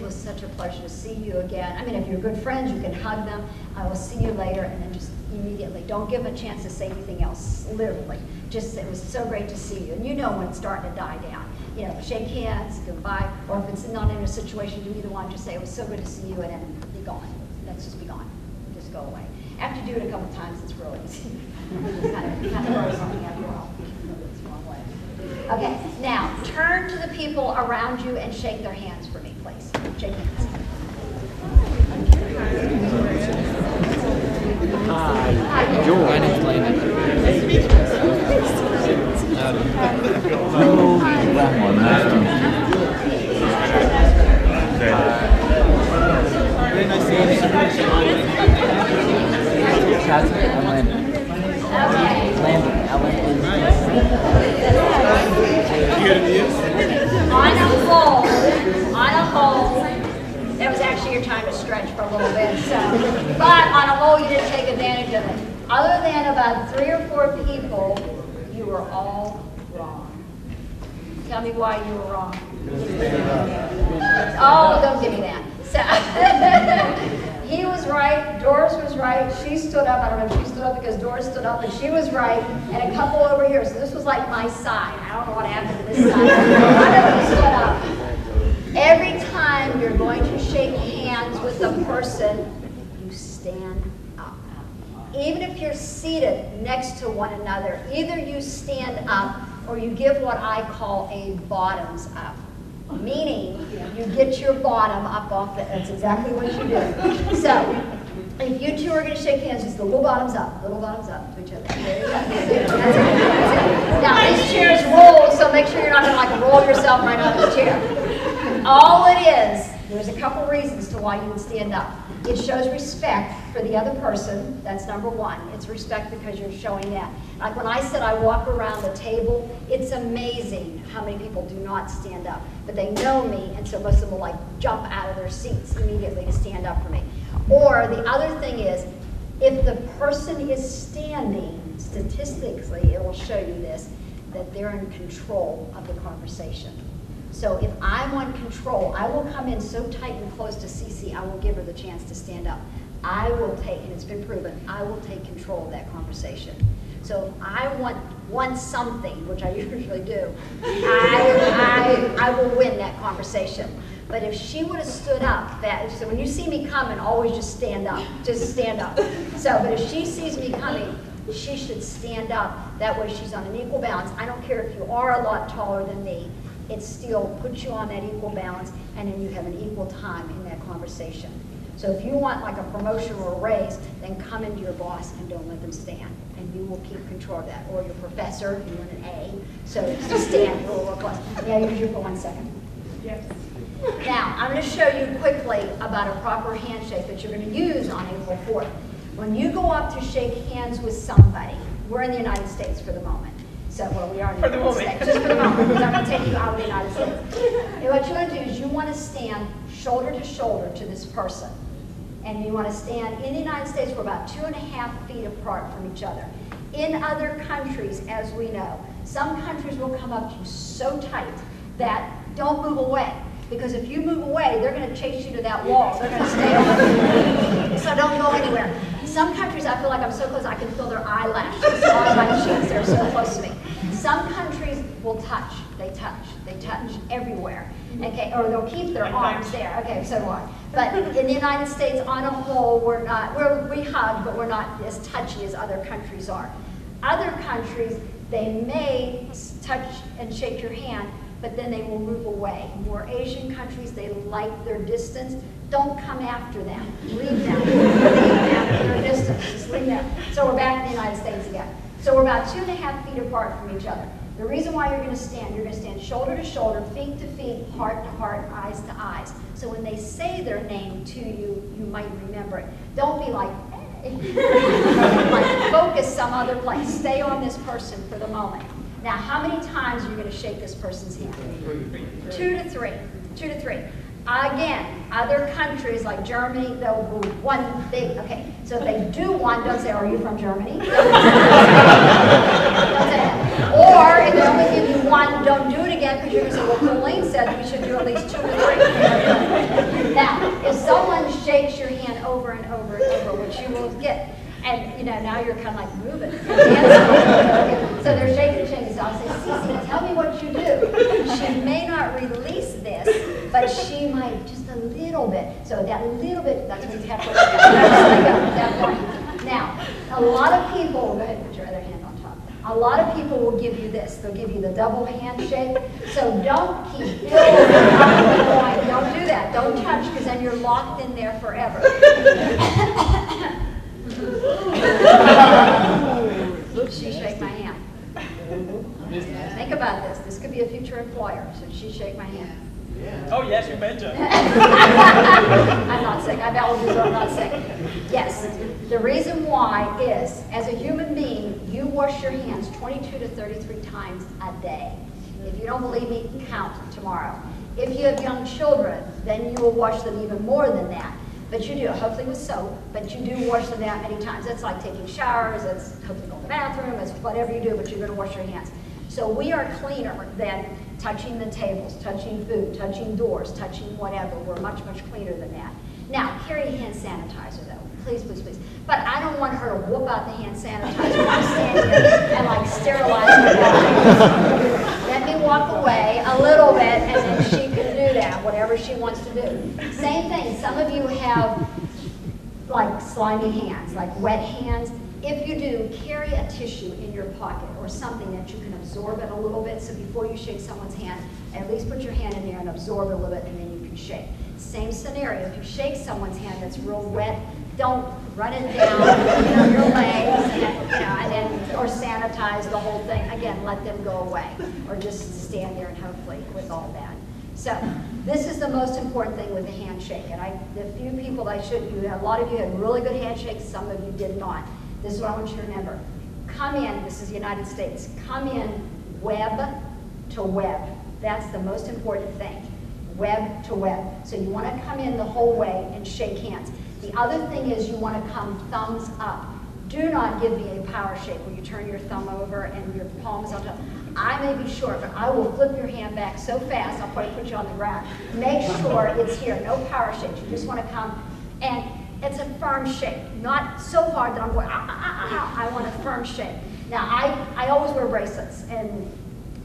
was such a pleasure to see you again. I mean, if you're good friends, you can hug them. I will see you later, and then just immediately. Don't give them a chance to say anything else, literally. Just, it was so great to see you. And you know when it's starting to die down. You know, shake hands, goodbye, or if it's not in a situation you either want, just say, it was so good to see you, and then be gone. Let's just be gone. Just go away. After you do it a couple times, it's real easy. kind of throw something after a while. It's the wrong way. Okay, now, turn to the people around you and shake their hands for me, please. Shake hands. Hi, Joe. My name's Landon. I'm Landon. On a whole, that was actually your time to stretch for a little bit. So, but on a whole, you didn't take advantage of it. Other than about 3 or 4 people, you were all wrong. Tell me why you were wrong. Oh, don't give me that. So, he was right, Doris was right, she stood up. I don't know if she stood up because Doris stood up, but she was right, and a couple over here. So this was like my side. I don't know what happened to this side. None of them stood up. Every time you're going to shake hands with a person, you stand up. Even if you're seated next to one another, either you stand up or you give what I call a bottoms up. Meaning, you get your bottom up off the, that's exactly what you do. So, if you two are going to shake hands, just the little bottoms up to each other. There you go. That's it. That's it. Now, this chair is rolled, so make sure you're not going to like roll yourself right out of the chair. All it is, there's a couple reasons to why you would stand up. It shows respect for the other person. That's number one. It's respect because you're showing that. Like when I said I walk around the table, it's amazing how many people do not stand up. But they know me, and so most of them will like jump out of their seats immediately to stand up for me. Or the other thing is, if the person is standing, statistically, it will show you this, that they're in control of the conversation. So if I want control, I will come in so tight and close to Cece, I will give her the chance to stand up. I will take, and it's been proven, I will take control of that conversation. So if I want something, which I usually do, I will win that conversation. But if she would have stood up, so when you see me coming, always just stand up. Just stand up. So, but if she sees me coming, she should stand up. That way she's on an equal balance. I don't care if you are a lot taller than me. It still puts you on that equal balance, and then you have an equal time in that conversation. So if you want like a promotion or a raise, then come into your boss and don't let them stand, and you will keep control of that. Or your professor, you want an A, so just stand real close. Yeah, use you for 1 second. Yes. Now, I'm going to show you quickly about a proper handshake that you're going to use on April 4th. When you go up to shake hands with somebody, we're in the United States for the moment. So, well, we are in the United States, just for the moment, because I'm going to take you out of the United States. And what you want to do is you want to stand shoulder to shoulder to this person. and you want to stand. In the United States, we're about 2.5 feet apart from each other. In other countries, as we know, some countries will come up to you so tight that don't move away. Because if you move away, they're going to chase you to that wall. They're going to stay on. So don't go anywhere. Some countries, I feel like I'm so close, I can feel their eyelashes on my cheeks. They're so close to me. Some countries will touch. They touch everywhere. Okay, or they'll keep their arms there. Okay, so do I. But in the United States, on a whole, we hug, but we're not as touchy as other countries are. Other countries, they may touch and shake your hand, but then they will move away. More Asian countries, they like their distance. Don't come after them. Leave them. Leave them at their distance. Just leave them. So we're back in the United States again. So we're about 2.5 feet apart from each other. The reason why you're going to stand shoulder to shoulder, feet to feet, heart to heart, eyes to eyes. So when they say their name to you, you might remember it. Don't be like, hey. Like, focus some other place. Stay on this person for the moment. Now, how many times are you going to shake this person's hand? 2 to 3. 2 to 3. Again, other countries like Germany, they'll do one big, okay. So if they do one, don't say, are you from Germany? Don't say that. Or if they only give you one, don't do it again because you're going to say, well, Colleen said we should do at least 2 or 3. Now, if someone shakes your hand over and over and over, which you will get, and you know, now you're kind of like moving. So they're shaking. So I'll say, Cece, tell me what you do. She may not release this, but she might just a little bit. So that little bit, that's when you have to let that point. Now, a lot of people, go ahead and put your other hand on top. A lot of people will give you this. They'll give you the double handshake. So don't keep building up. Don't do that. Don't touch, because then you're locked in there forever. She shake my hand. Think about this. This could be a future employer. So she shake my hand. Oh yes, you betcha. I'm not sick. I've allergies, so I'm not sick. Yes. The reason why is, as a human being, you wash your hands 22 to 33 times a day. If you don't believe me, count tomorrow. If you have young children, then you will wash them even more than that. But you do, hopefully with soap, but you do wash them that many times. That's like taking showers, it's hopefully going to the bathroom, it's whatever you do, but you're going to wash your hands. So we are cleaner than touching the tables, touching food, touching doors, touching whatever. We're much, much cleaner than that. Now, carry hand sanitizer though. Please, please, please. But I don't want her to whoop out the hand sanitizer when I'm standing here and like sterilize her body. Let me walk away a little bit and then she can do that, whatever she wants to do. Same thing, some of you have like slimy hands, like wet hands. If you do, carry a tissue in your pocket or something that you can absorb it a little bit. So before you shake someone's hand, at least put your hand in there and absorb it a little bit and then you can shake. Same scenario, if you shake someone's hand that's real wet, don't run it down your legs and then, or sanitize the whole thing. Again, let them go away or just stand there and hopefully with all that. So this is the most important thing with the handshake. And the few people a lot of you had really good handshakes, some of you did not. This is what I want you to remember. Come in, this is the United States, come in web to web. That's the most important thing, web to web. So you want to come in the whole way and shake hands. The other thing is you want to come thumbs up. Do not give me a power shake where you turn your thumb over and your palms on top. I may be short, but I will flip your hand back so fast, I'll probably put you on the ground. Make sure it's here, no power shakes. You just want to come, and it's a firm shake, not so hard that I'm going, I want a firm shake. Now, I always wear bracelets, and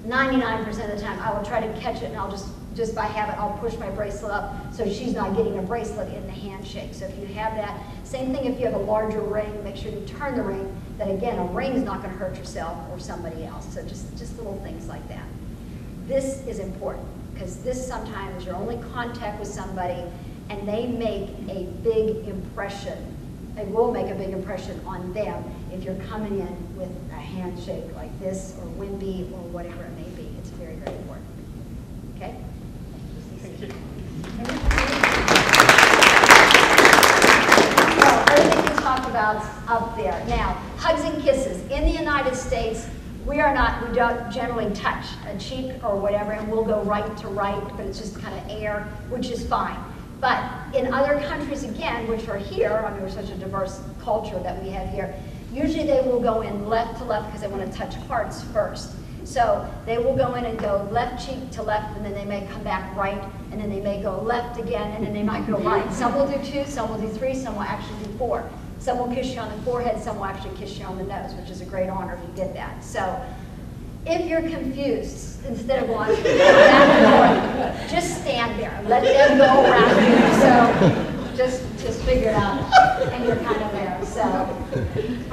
99% of the time I will try to catch it, and I'll just by habit, I'll push my bracelet up so she's not getting a bracelet in the handshake. So if you have that, same thing if you have a larger ring, make sure you turn the ring. That again, a ring is not going to hurt yourself or somebody else. So just little things like that. This is important because this sometimes is your only contact with somebody and they make a big impression. They will make a big impression on them if you're coming in with a handshake like this or wimpy or whatever it may be. It's very, very important. Okay? So, everything we talked about up there. Now, hugs and kisses. In the United States, we don't generally touch a cheek or whatever, and we'll go right to right, but it's just kind of air, which is fine. But in other countries, again, which are here, I mean, we're such a diverse culture that we have here, usually they will go in left to left because they want to touch hearts first. So they will go in and go left cheek to left, and then they may come back right, and then they may go left again, and then they might go right. Some will do 2, some will do 3, some will actually do 4. Some will kiss you on the forehead, some will actually kiss you on the nose, which is a great honor if you get that. So if you're confused, instead of going back and forth, just stand there. Let them go around you. So just figure it out, and you're kind of there. So,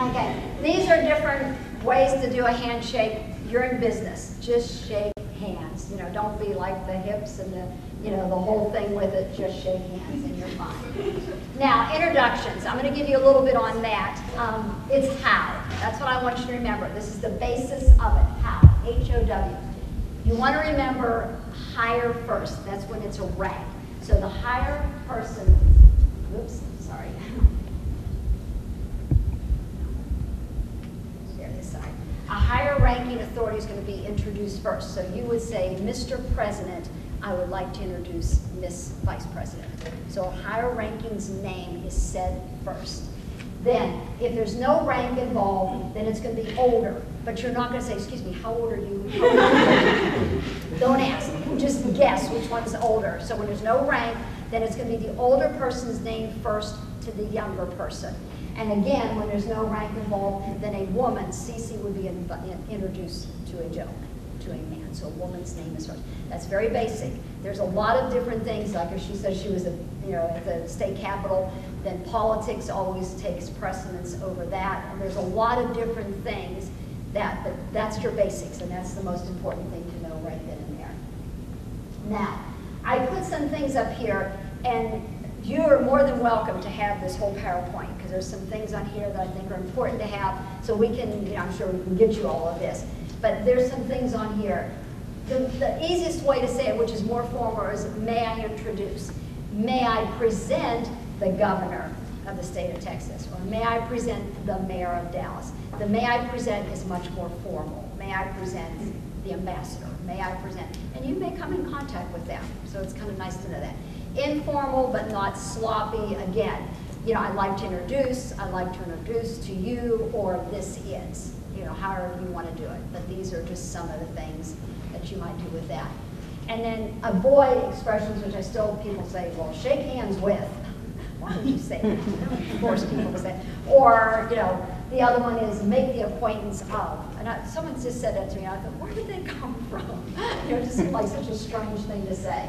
okay. These are different ways to do a handshake. You're in business. Just shake hands. You know, don't be like the hips and the, you know, the whole thing with it. Just shake hands, and you're fine. Now, introductions. I'm going to give you a little bit on that. It's how. That's what I want you to remember. This is the basis of it. How. H-O-W. You want to remember hire first. That's when it's a rank. So the higher person, oops, sorry. There it is, sorry. A higher ranking authority is going to be introduced first. So you would say, Mr. President, I would like to introduce Miss Vice President. So a higher ranking's name is said first. Then, if there's no rank involved, then it's going to be older. But you're not going to say, excuse me, how old are you? Don't ask. Just guess which one's older. So when there's no rank, then it's going to be the older person's name first to the younger person. And again, when there's no rank involved, then a woman, Cece, would be introduced to a gentleman, to a man. So a woman's name is first. That's very basic. There's a lot of different things, like if she says she was at the state capitol, then politics always takes precedence over that. And there's a lot of different things but that's your basics, and that's the most important thing to know right then and there. Now, I put some things up here, and you are more than welcome to have this whole PowerPoint, because there's some things on here that I think are important to have, so we can, I'm sure we can get you all of this. But there's some things on here. The easiest way to say it, which is more formal, is may I introduce? May I present the governor of the state of Texas, or may I present the mayor of Dallas? The may I present is much more formal. May I present the ambassador? May I present? And you may come in contact with them, so it's kind of nice to know that. Informal, but not sloppy. Again, I'd like to introduce to you, or this is, however you want to do it. But these are just some of the things that you might do with that. And then avoid expressions, which people say, well, shake hands with. Why would you say that? Force people to say. Or, the other one is make the acquaintance of. And someone just said that to me. I thought, where did that come from? It just seemed like such a strange thing to say.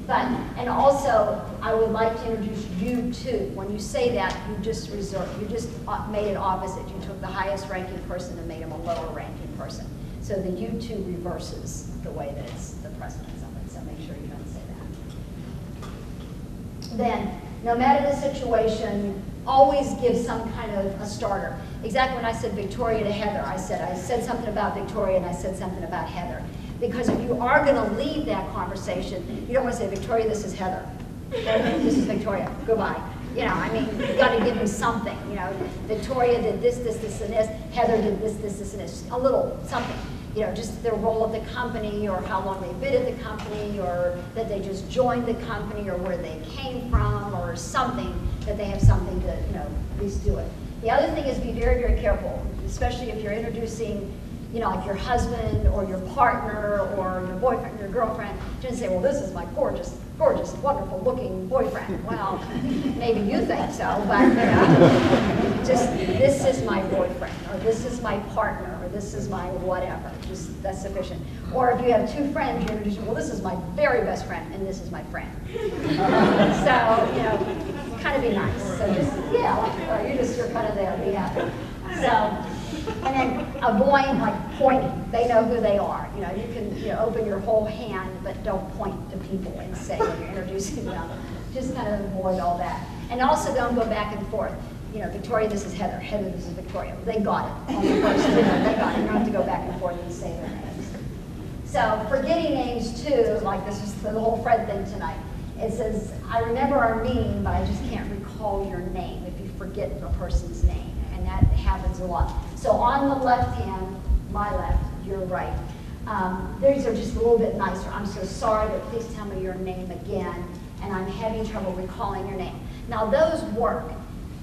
And also, I would like to introduce you to. When you say that, you just made it opposite. You took the highest ranking person and made him a lower ranking person. So the you to reverses the way that it's the precedence of it. So make sure you don't say that. Then, no matter the situation, always give some kind of a starter. Exactly when I said Victoria to Heather, I said something about Victoria and I said something about Heather. Because if you are going to lead that conversation, you don't want to say, Victoria, this is Heather. This is Victoria. Goodbye. You've got to give them something. Victoria did this, and this. Heather did this, and this. A little something. Just their role at the company, or how long they've been at the company, or that they just joined the company, or where they came from, or something that they have something to, at least do it. The other thing is be very, very careful, especially if you're introducing, like your husband, or your partner, or your boyfriend, your girlfriend. You didn't say, well, this is my gorgeous, wonderful looking boyfriend. Well, maybe you think so, but just this is my boyfriend, or this is my partner, or this is my whatever. Just that's sufficient. Or if you have two friends, you introduce them, well, this is my very best friend, and this is my friend. So, kind of be nice. So just, you're kind of there, be happy. So, and then avoid pointing. They know who they are. You can open your whole hand, but don't point to people and say when you're introducing them. Just kind of avoid all that. And also don't go back and forth. Victoria, this is Heather. Heather, this is Victoria. They got it on the first. They got it. You don't have to go back and forth and say their names. So forgetting names too, like this is the whole Fred thing tonight. It says, I remember our meeting, but I just can't recall your name if you forget a person's name. And that happens a lot. So on the left hand, my left, your right. These are just a little bit nicer. I'm so sorry, but please tell me your name again. and I'm having trouble recalling your name. Now those work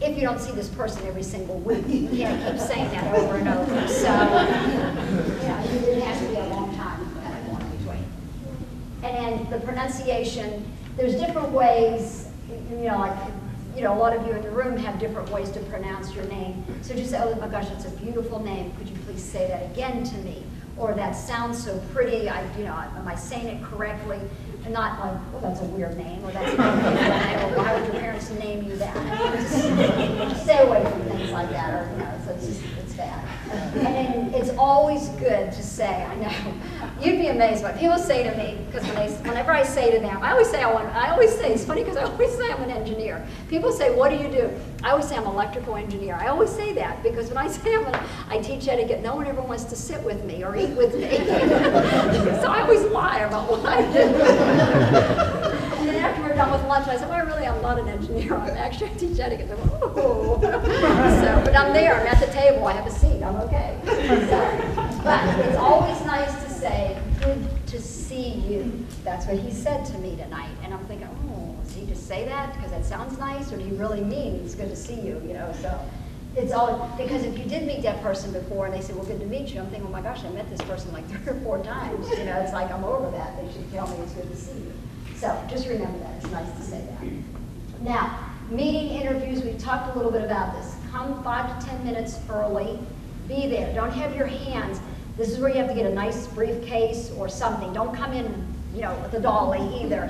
if you don't see this person every single week. You can't keep saying that over and over. So, yeah, it has to be a long time in between. And then the pronunciation, there's different ways, a lot of you in the room have different ways to pronounce your name. So just say, oh my gosh, it's a beautiful name. Could you please say that again to me? Or that sounds so pretty. Am I saying it correctly? And not like, well, that's a weird name, or that's a weird name, or why would your parents name you that? I mean, just stay away from things like that, or so it's bad. And then it's always good to say, I know, you'd be amazed what people say to me, because whenever I say to them, I always say, it's funny because I always say I'm an engineer. People say, what do you do? I always say I'm an electrical engineer. I always say that, because when I say I teach etiquette, no one ever wants to sit with me or eat with me. So I always lie about what I do. And then after we're done with lunch, I said, well, really, I'm not an engineer. I teach etiquette. Oh. But I'm there. I'm at the table. I have a seat. I'm okay. But it's always nice to say, good to see you. That's what he said to me tonight. And I'm thinking, oh, does he just say that because that sounds nice? Or do you really mean it's good to see you? So it's all, because if you did meet that person before and they said, well, good to meet you, I'm thinking, oh my gosh, I met this person like 3 or 4 times. It's like I'm over that. They should tell me it's good to see you. So just remember that. It's nice to say that. Now, meeting interviews, we've talked a little bit about this. Come 5 to 10 minutes early. Be there. Don't have your hands. This is where you have to get a nice briefcase or something. Don't come in, with a dolly either.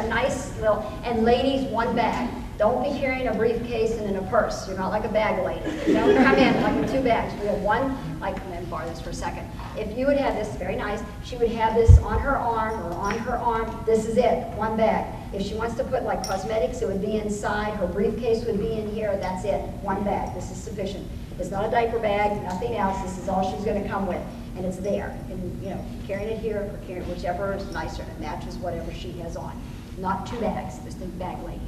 Nice little, and ladies, 1 bag. Don't be carrying a briefcase and in a purse. You're not like a bag lady. Don't come in like with 2 bags. We have one, like, come in, borrow this for a second. If you would have this, very nice, she would have this on her arm or on her arm. This is it, 1 bag. If she wants to put like cosmetics, it would be inside. Her briefcase would be in here. That's it, 1 bag. This is sufficient. It's not a diaper bag, nothing else. This is all she's going to come with. And it's there. And, carrying it here or carrying whichever is nicer and it matches whatever she has on. Not 2 bags, just a bag lady.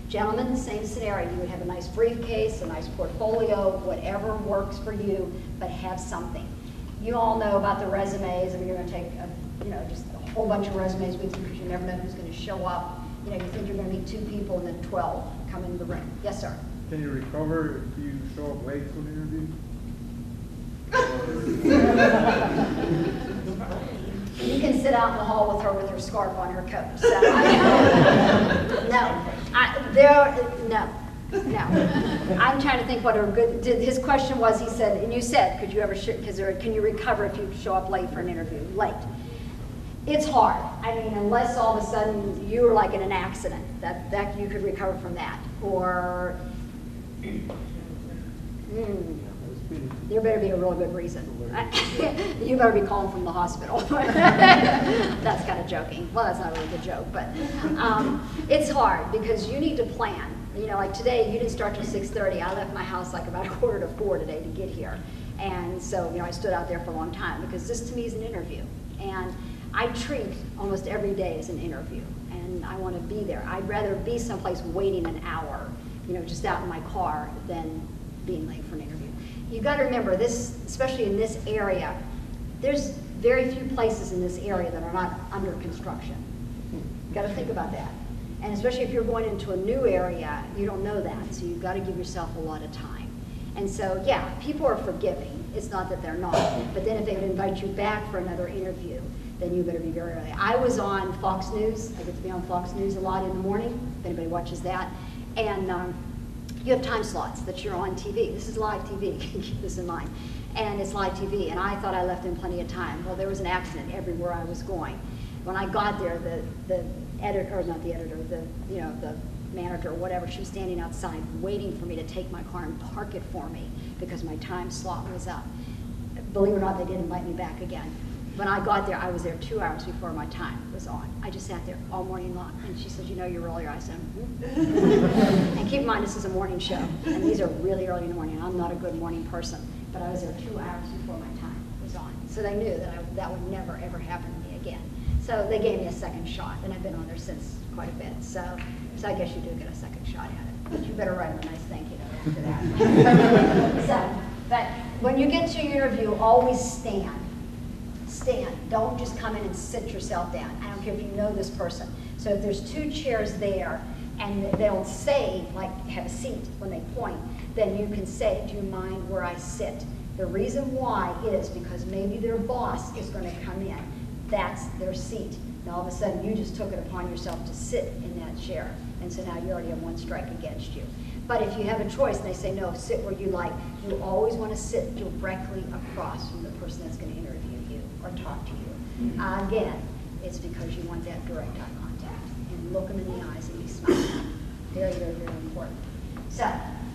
Gentlemen, the same scenario. You would have a nice briefcase, a nice portfolio, whatever works for you, but have something. You all know about the resumes. I mean, you're going to take just a whole bunch of resumes with you because you never know who's going to show up. You think you're going to meet 2 people and then 12 come in the room. Yes, sir. Can you recover if you show up late to an interview? You can sit out in the hall with her with her scarf on her coat. So, no. I'm trying to think what a good. His question was. He said, and you said, could you ever? Can you recover if you show up late for an interview? Late. It's hard. I mean, unless all of a sudden you were like in an accident, that you could recover from that, or. There better be a real good reason. You better be calling from the hospital. That's kind of joking. Well, that's not really a good joke, but it's hard because you need to plan. Like today, you didn't start till 6:30. I left my house like about 3:45 today to get here. And so, I stood out there for a long time because this to me is an interview. And I treat almost every day as an interview. And I want to be there. I'd rather be someplace waiting an hour, just out in my car than being late for an interview. You got to remember this, especially in this area, there's very few places in this area that are not under construction. You got to think about that. And especially if you're going into a new area, you don't know that. So you've got to give yourself a lot of time. And so, yeah, people are forgiving. It's not that they're not. But then if they would invite you back for another interview, then you better be very early. I was on Fox News. I get to be on Fox News a lot in the morning, if anybody watches that. And you have time slots that you're on TV. This is live TV, keep this in mind. And it's live TV, and I thought I left in plenty of time. Well, there was an accident everywhere I was going. When I got there, the editor, or not the editor, the manager or whatever, she was standing outside waiting for me to take my car and park it for me because my time slot was up. Believe it or not, they did invite me back again. When I got there, I was there 2 hours before my time was on. I just sat there all morning long. And she said, you're earlier. I said, And keep in mind, this is a morning show. And these are really early in the morning. I'm not a good morning person. But I was there 2 hours before my time was on. So they knew that that would never, ever happen to me again. So they gave me a second shot. And I've been on there since quite a bit. So I guess you do get a second shot at it. But you better write them a nice thank you note for that. But when you get to your interview, always stand. stand. Don't just come in and sit yourself down. I don't care if you know this person. So if there's 2 chairs there, and they'll say, like, have a seat when they point, then you can say, do you mind where I sit? The reason why is because maybe their boss is going to come in. That's their seat. Now all of a sudden you just took it upon yourself to sit in that chair. And so now you already have 1 strike against you. But if you have a choice and they say, no, sit where you like, you always want to sit directly across from the person that's going to interview you or talk to you. Again, it's because you want that direct eye contact. And look them in the eyes and be smiling. Very, very, very important. So,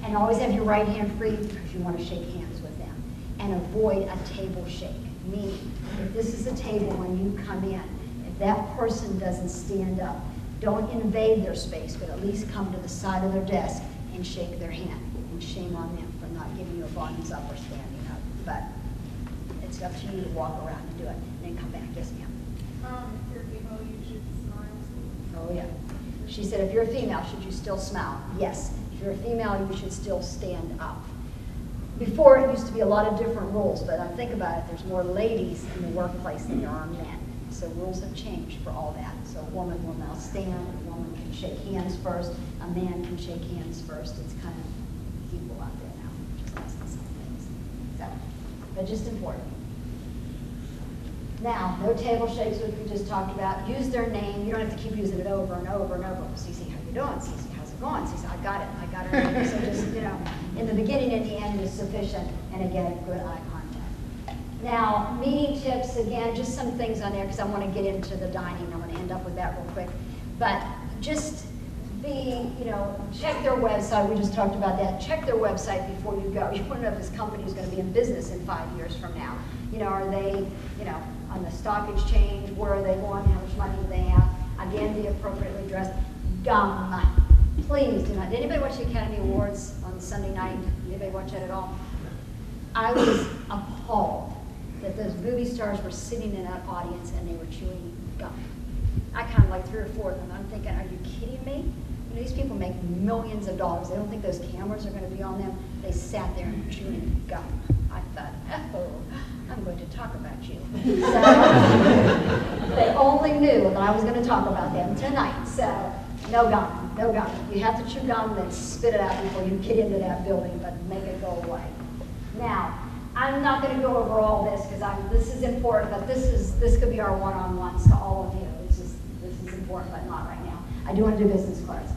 and always have your right hand free because you want to shake hands with them. And avoid a table shake. Meaning, if this is a table when you come in, if that person doesn't stand up, don't invade their space, but at least come to the side of their desk and shake their hand. And shame on them for not giving you a bottoms up or standing up. But it's up to you to walk around and do it. And then come back. Yes, ma'am. If you're female, you should smile. Oh, yeah. She said, if you're a female, should you still smile? Yes. If you're a female, you should still stand up. Before, it used to be a lot of different rules, but I think about it, there's more ladies in the workplace than there are men. So rules have changed for all that. So a woman will now stand, a woman can shake hands first, a man can shake hands first. It's kind of equal out there now, which is nice in some things. So, but just important. Now, no table shakes, which we just talked about. Use their name. You don't have to keep using it over and over and over. Cece, how you doing? Cece, how's it going? Cece, I got it. So just, in the beginning and the end is sufficient. And again, good eye contact. Now, meeting tips, again, just some things on there because I want to get into the dining. I'm going to end up with that real quick. But just check their website. We just talked about that. Check their website before you go. You want to know if this company is going to be in business in 5 years from now. Are they, on the stock exchange? Where are they going? How much money do they have? Again, be appropriately dressed. Gum. Please do not. Did anybody watch the Academy Awards on Sunday night? Did anybody watch that at all? I was appalled that those movie stars were sitting in that audience and they were chewing gum. I kind of like 3 or 4 of them. I'm thinking, are you kidding me? These people make millions of dollars. They don't think those cameras are going to be on them. They sat there and chewing gum. I thought, oh, I'm going to talk about you. So they only knew that I was going to talk about them tonight. So no gum, no gum. If you have to chew gum, then spit it out before you get into that building, but make it go away. Now, I'm not going to go over all this because this is important, but this could be our one-on-ones to all of you. This is important, but not right now. I do want to do business cards.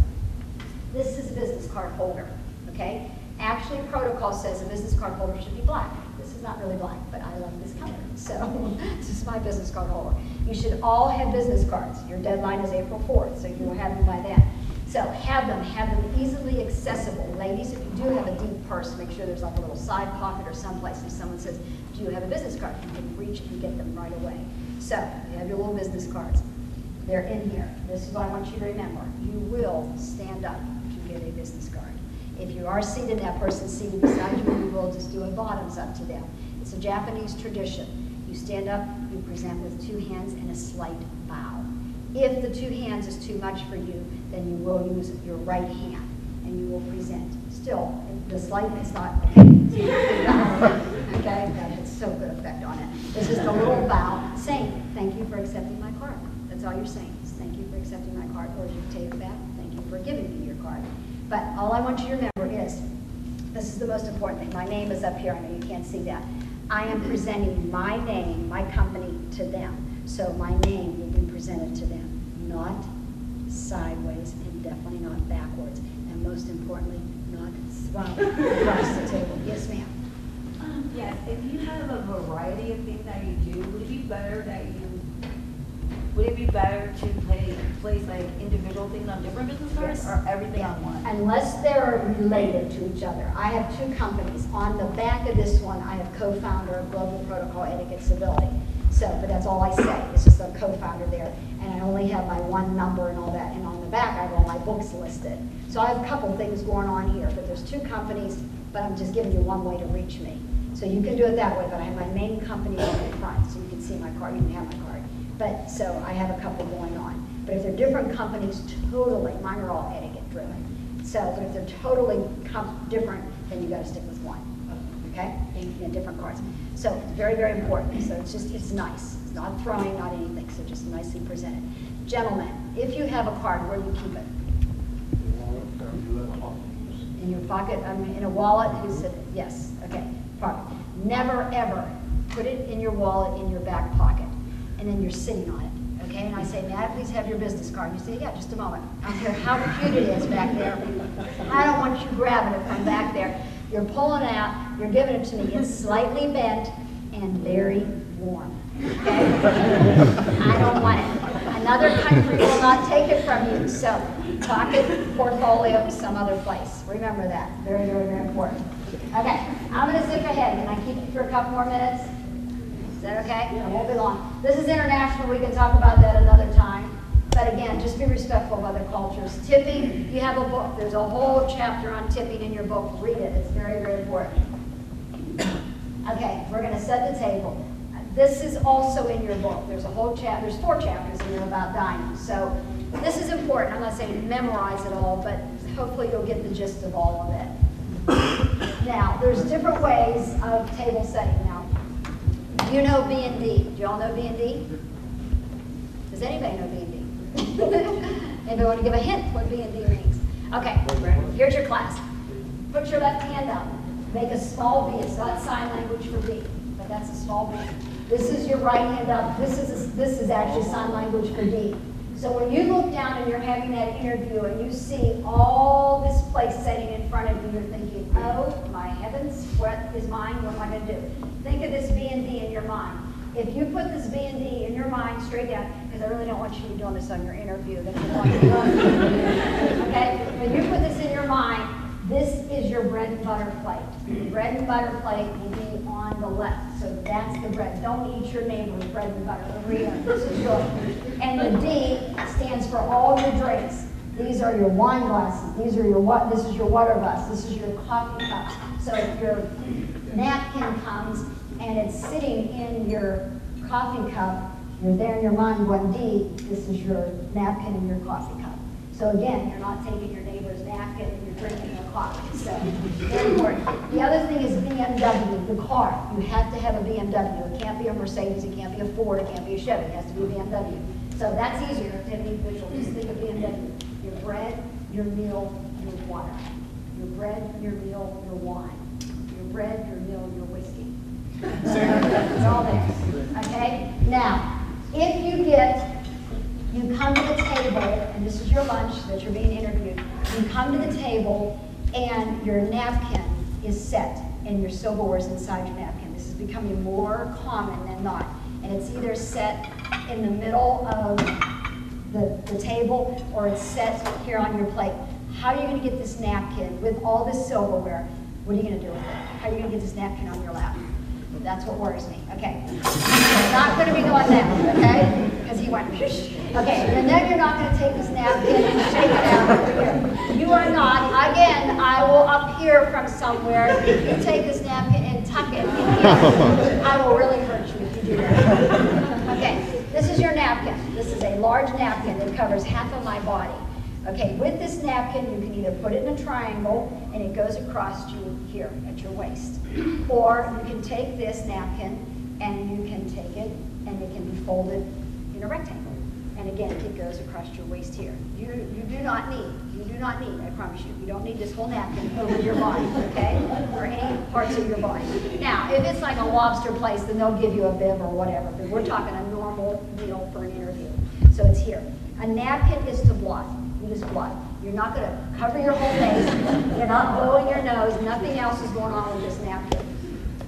This is a business card holder, okay? Actually, protocol says a business card holder should be black. This is not really black, but I love this color, so this is my business card holder. You should all have business cards. Your deadline is April 4th, so you will have them by then. So have them easily accessible. Ladies, if you do have a deep purse, make sure there's like a little side pocket or someplace if someone says, do you have a business card? You can reach and get them right away. So you have your little business cards. They're in here. This is what I want you to remember. You will stand up to get a business card. If you are seated, that person's seated beside you, you will just do a bottoms up to them. It's a Japanese tradition. You stand up, you present with 2 hands and a slight bow. If the 2 hands is too much for you, then you will use your right hand and you will present. Still, the slight is not, okay, that has so good effect on it. It's just a little bow saying, thank you for accepting my card. That's all you're saying is thank you for accepting my card, or if you take it back, thank you for giving me your card. But all I want you to remember is, this is the most important thing. My name is up here. I know you can't see that. I am presenting my name, my company, to them. So my name will be presented to them, not sideways and definitely not backwards. And most importantly, not across the table. Yes, ma'am. Yes, if you have a variety of things that you do, would it be better to place like individual things on different business cards, or everything on one? Unless they're related to each other. I have 2 companies. On the back of this one, I have co-founder of Global Protocol Etiquette Civility. So, but that's all I say. It's just a co-founder there. And I only have my 1 number and all that. And on the back, I have all my books listed. So I have a couple things going on here. But there's 2 companies, but I'm just giving you one way to reach me. So you can do it that way, but I have my main company on the front, so you can see my card. You can have my card. But so I have a couple going on. But if they're different companies, totally, mine are all etiquette driven. So, but if they're totally different, then you got to stick with one. okay? In different cards. So it's very, very important. So it's nice. It's not throwing, not anything, so just nicely presented. Gentlemen, if you have a card, where do you keep it? In your pocket, in a wallet, who said, yes, okay, pocket. Never ever put it in your wallet in your back pocket, and then you're sitting on it, okay? And I say, may I please have your business card? You say, yeah, just a moment. I don't care how cute it is back there. I don't want you grabbing it from back there. You're pulling it out, you're giving it to me. It's slightly bent and very warm, okay? I don't want it. Another country will not take it from you, so pocket, portfolio, some other place. Remember that. Very, very, very important. Okay, I'm going to zip ahead. Can I keep it for a couple more minutes? Is that okay? It won't be long. This is international. We can talk about that another time. But again, just be respectful of other cultures. Tipping, you have a book. There's a whole chapter on tipping in your book. Read it. It's very, very important. Okay, we're going to set the table. This is also in your book. There's a whole chapter. There's 4 chapters in there about dining. So this is important. I'm not saying memorize it all, but hopefully you'll get the gist of all of it. Now, there's different ways of table setting. Now, you know B&D. Do you all know B&D? Does anybody know B&D? Anybody want to give a hint what B&D means? Okay, here's your class. Put your left hand up. Make a small B. It's not sign language for B, but that's a small B. This is your right hand up. This is actually sign language for D. So when you look down and you're having that interview and you see all this place setting in front of you, you're thinking, oh my heavens, what is mine? What am I going to do? Think of this B&D in your mind. If you put this B&D in your mind straight down, because I really don't want you to be doing this on your interview. That's what you want to do. Okay? When you put this in your mind, this is your bread and butter plate. The bread and butter plate will be on the left. So that's the bread. Don't eat your neighbor's bread and butter. This is yours. And the D stands for all your drinks. These are your wine glasses. These are your this is your water glass. This is your coffee cup. So if your napkin comes and it's sitting in your coffee cup, you're there in your mind going, D, this is your napkin and your coffee cup. So again, you're not taking your neighbor's napkin and you're drinking your coffee. So very important. The other thing is BMW, the car. You have to have a BMW. It can't be a Mercedes, it can't be a Ford, it can't be a Chevy. It has to be a BMW. So that's easier to have any visual. Just think of BMW. Your bread, your meal, your water. Your bread, your meal, your wine. Your bread, your meal, your whiskey. It's all there. Okay? Now, if you come to the table, and this is your lunch that you're being interviewed, you come to the table and your napkin is set and your silverware is inside your napkin. This is becoming more common than not. And it's either set in the middle of the table or it's set here on your plate. How are you going to get this napkin with all this silverware? What are you going to do with it? How are you going to get this napkin on your lap? That's what worries me. Okay. It's not going to be going down, okay? Because he went, whoosh. Okay, and then you're not going to take this napkin and shake it out over here. You are not. Again, I will appear from somewhere. If you take this napkin and tuck it in here, I will really hurt you if you do that. Okay, this is your napkin. This is a large napkin that covers half of my body. Okay, with this napkin, you can either put it in a triangle and it goes across you here at your waist. Or you can take this napkin and you can take it and it can be folded in a rectangle. And again, it goes across your waist here. You do not need, I promise you, you don't need this whole napkin over your body, okay? Or any parts of your body. Now, if it's like a lobster place, then they'll give you a bib or whatever, but we're talking a normal meal for an interview. So it's here. A napkin is to blot. You just blot. You're not going to cover your whole face. You're not blowing your nose. Nothing else is going on with this napkin.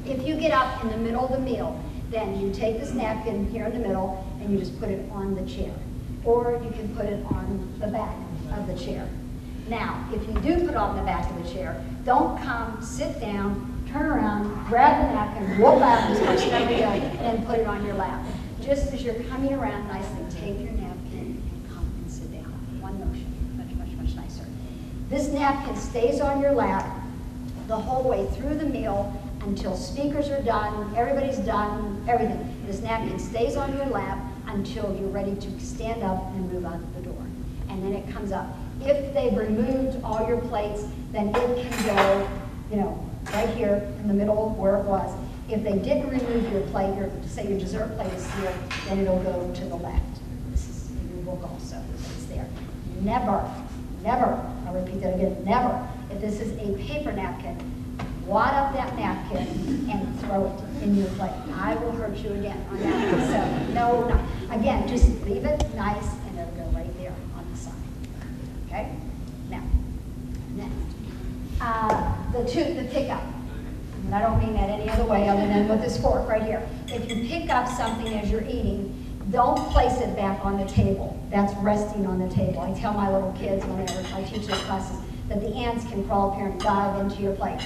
If you get up in the middle of the meal, then you take this napkin here in the middle and you just put it on the chair. Or you can put it on the back of the chair. Now, if you do put it on the back of the chair, don't come, sit down, turn around, grab the napkin, roll out as much as you and put it on your lap. Just as you're coming around nicely, take your napkin and come and sit down. One motion. Much, much, much nicer. This napkin stays on your lap the whole way through the meal until speakers are done, everybody's done, everything. This napkin stays on your lap until you're ready to stand up and move out the door. And then it comes up. If they've removed all your plates, then it can go, right here in the middle where it was. If they didn't remove your plate, say your dessert plate is here, then it'll go to the left. This is in your book also, it's there. Never, never, I'll repeat that again, never, if this is a paper napkin, wad up that napkin and throw it in your plate. I will hurt you again on that one. So, no. Again, just leave it nice and it'll go right there on the side. Okay? Now, next. The pickup. And I don't mean that any other way other than with this fork right here. If you pick up something as you're eating, don't place it back on the table. That's resting on the table. I tell my little kids whenever I teach those classes that the ants can crawl up here and dive into your plate.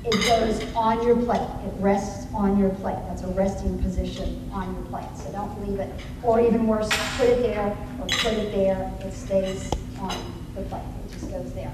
It goes on your plate. It rests on your plate. That's a resting position on your plate. So don't leave it. Or even worse, put it there or put it there. It stays on the plate. It just goes there.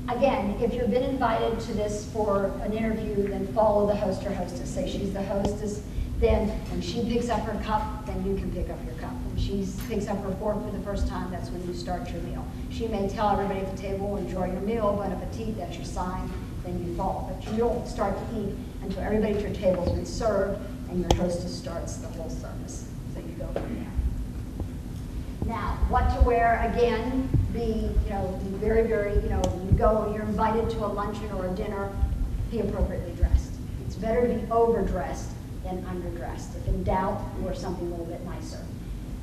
Again, if you've been invited to this for an interview, then follow the host or hostess. Say she's the hostess. Then when she picks up her cup, then you can pick up your cup. When she picks up her fork for the first time, that's when you start your meal. She may tell everybody at the table, enjoy your meal, bon appetit, that's your sign, then you fall. But you don't start to eat until everybody at your table has been served and your hostess starts the whole service. So you go from there. Now, what to wear, again, be very, very, you go, you're invited to a luncheon or a dinner, be appropriately dressed. It's better to be overdressed than underdressed. If in doubt, wear something a little bit nicer.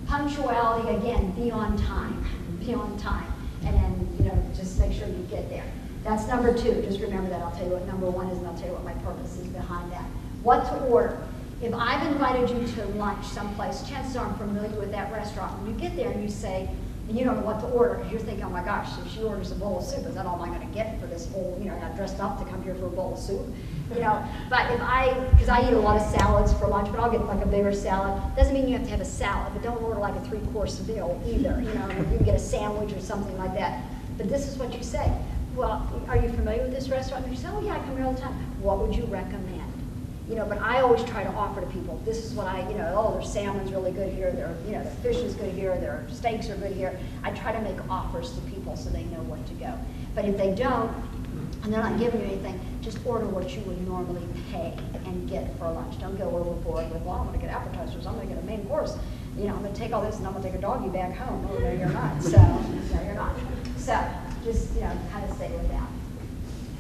Punctuality, again, be on time. Be on time. And then, just make sure you get there. That's number 2. Just remember that. I'll tell you what number 1 is, and I'll tell you what my purpose is behind that. What to order. If I've invited you to lunch someplace, chances are I'm familiar with that restaurant. When you get there and you say, and you don't know what to order, because you're thinking, oh my gosh, if she orders a bowl of soup, is that all I'm going to get for this whole, I got dressed up to come here for a bowl of soup? But because I eat a lot of salads for lunch, but I'll get like a bigger salad. Doesn't mean you have to have a salad, but don't order like a 3-course meal either. You can get a sandwich or something like that. But this is what you say. Well, are you familiar with this restaurant? And you say, oh yeah, I come here all the time. What would you recommend? But I always try to offer to people, this is what their salmon's really good here, their fish is good here, their steaks are good here. I try to make offers to people so they know what to go. But if they don't, and they're not giving you anything, just order what you would normally pay and get for lunch. Don't go overboard with, well, I'm going to get appetizers, I'm going to get a main course. I'm going to take all this and I'm going to take a doggy back home. Oh, no, you're not. So, no, you're not. So, just, kind of stay with that.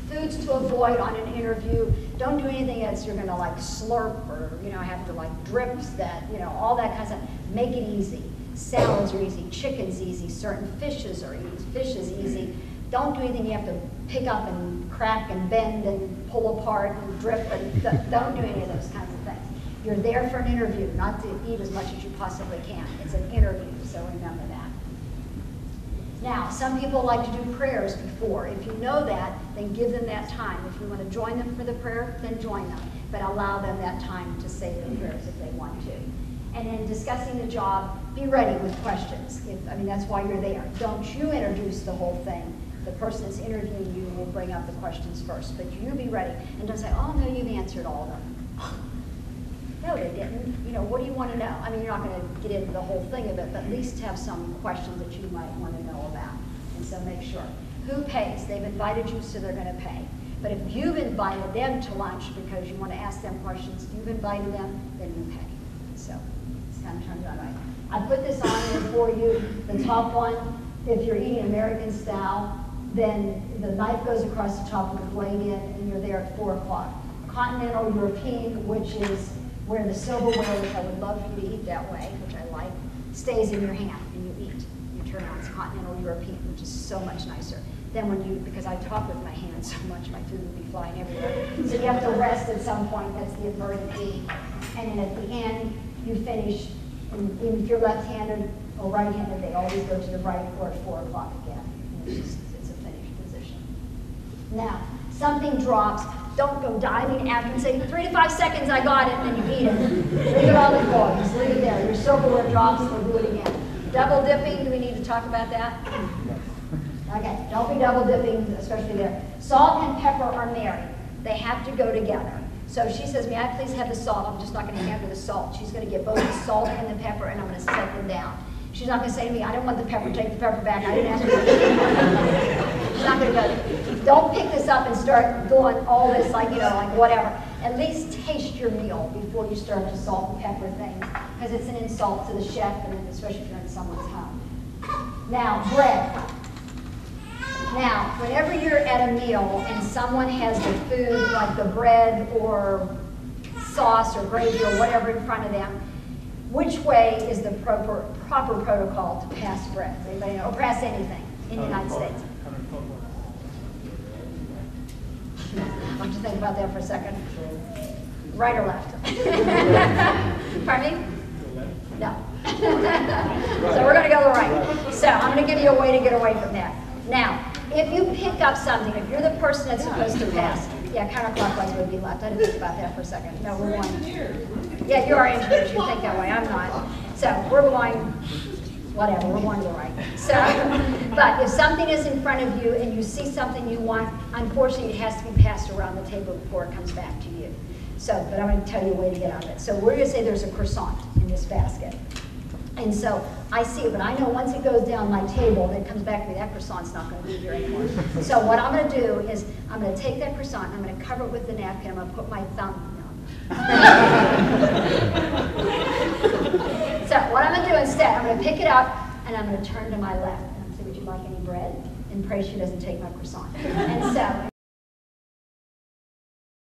Foods to avoid on an interview. Don't do anything that's you're going to like slurp or, have to like drips that, all that kind of stuff. Make it easy. Salads are easy. Chicken's easy. Certain fishes are easy. Fish is easy. Don't do anything you have to pick up and crack and bend and pull apart and drip. And don't do any of those kinds of things. You're there for an interview, not to eat as much as you possibly can. It's an interview, so remember that. Now, some people like to do prayers before. If you know that, then give them that time. If you want to join them for the prayer, then join them. But allow them that time to say their prayers if they want to. And in discussing the job, be ready with questions. That's why you're there. Don't you introduce the whole thing. The person that's interviewing you will bring up the questions first. But you be ready. And don't say, oh, no, you've answered all of them. No, they didn't. What do you want to know? You're not going to get into the whole thing of it, but at least have some questions that you might want to know about. And so make sure. Who pays? They've invited you, so they're going to pay. But if you've invited them to lunch because you want to ask them questions, you've invited them, then you pay. So it's kind of turns out right. I put this on there for you. The top one, if you're eating American style, then the knife goes across the top of the blade in, and you're there at 4 o'clock. Continental European, which is where the silverware, which I would love for you to eat that way, which I like, stays in your hand and you eat. You turn on, it's Continental European, which is so much nicer. Then because I talk with my hands so much, my food would be flying everywhere. So you have to rest at some point, that's the averted E. And then at the end, you finish, and even if you're left-handed or right-handed, they always go to the right or at 4 o'clock again. It's a finished position. Now, something drops, don't go diving after and say, 3 to 5 seconds, I got it, and then you eat it. Leave it on the floor, just leave it there. Your silverware drops, we'll do it again. Double dipping, do we need to talk about that? Okay, don't be double dipping, especially there. Salt and pepper are married. They have to go together. So she says, may I please have the salt? I'm just not going to hand her the salt. She's going to get both the salt and the pepper, and I'm going to set them down. She's not going to say to me, I don't want the pepper, take the pepper back. I didn't ask you. It's not gonna go. Don't pick this up and start doing all this like, you know, like whatever. At least taste your meal before you start to salt and pepper things, because it's an insult to the chef, and especially if you're in someone's home. Now, bread. Now, whenever you're at a meal and someone has the food, like the bread or sauce or gravy or whatever in front of them, which way is the proper protocol to pass bread? Does anybody know? Or pass anything in the United States? I'll just think about that for a second. Right or left? Pardon me? No. So we're going to go the right. So I'm going to give you a way to get away from that. Now, if you pick up something, if you're the person that's supposed to pass, yeah, counterclockwise would be left. I didn't think about that for a second. No, we're going. Yeah, you are engineers. You think that way. I'm not. So we're going, whatever, we're going to the right. So, but if something is in front of you and you see something you want, unfortunately it has to be passed around the table before it comes back to you. So, but I'm going to tell you a way to get out of it. So we're going to say there's a croissant in this basket. And so I see it, but I know once it goes down my table and it comes back to me, that croissant's not going to be here anymore. So what I'm going to do is I'm going to take that croissant, I'm going to cover it with the napkin, I'm going to put my thumb, So what I'm going to do instead, I'm going to pick it up and I'm going to turn to my left. And I'm going to say, would you like any bread? And pray she doesn't take my croissant. And so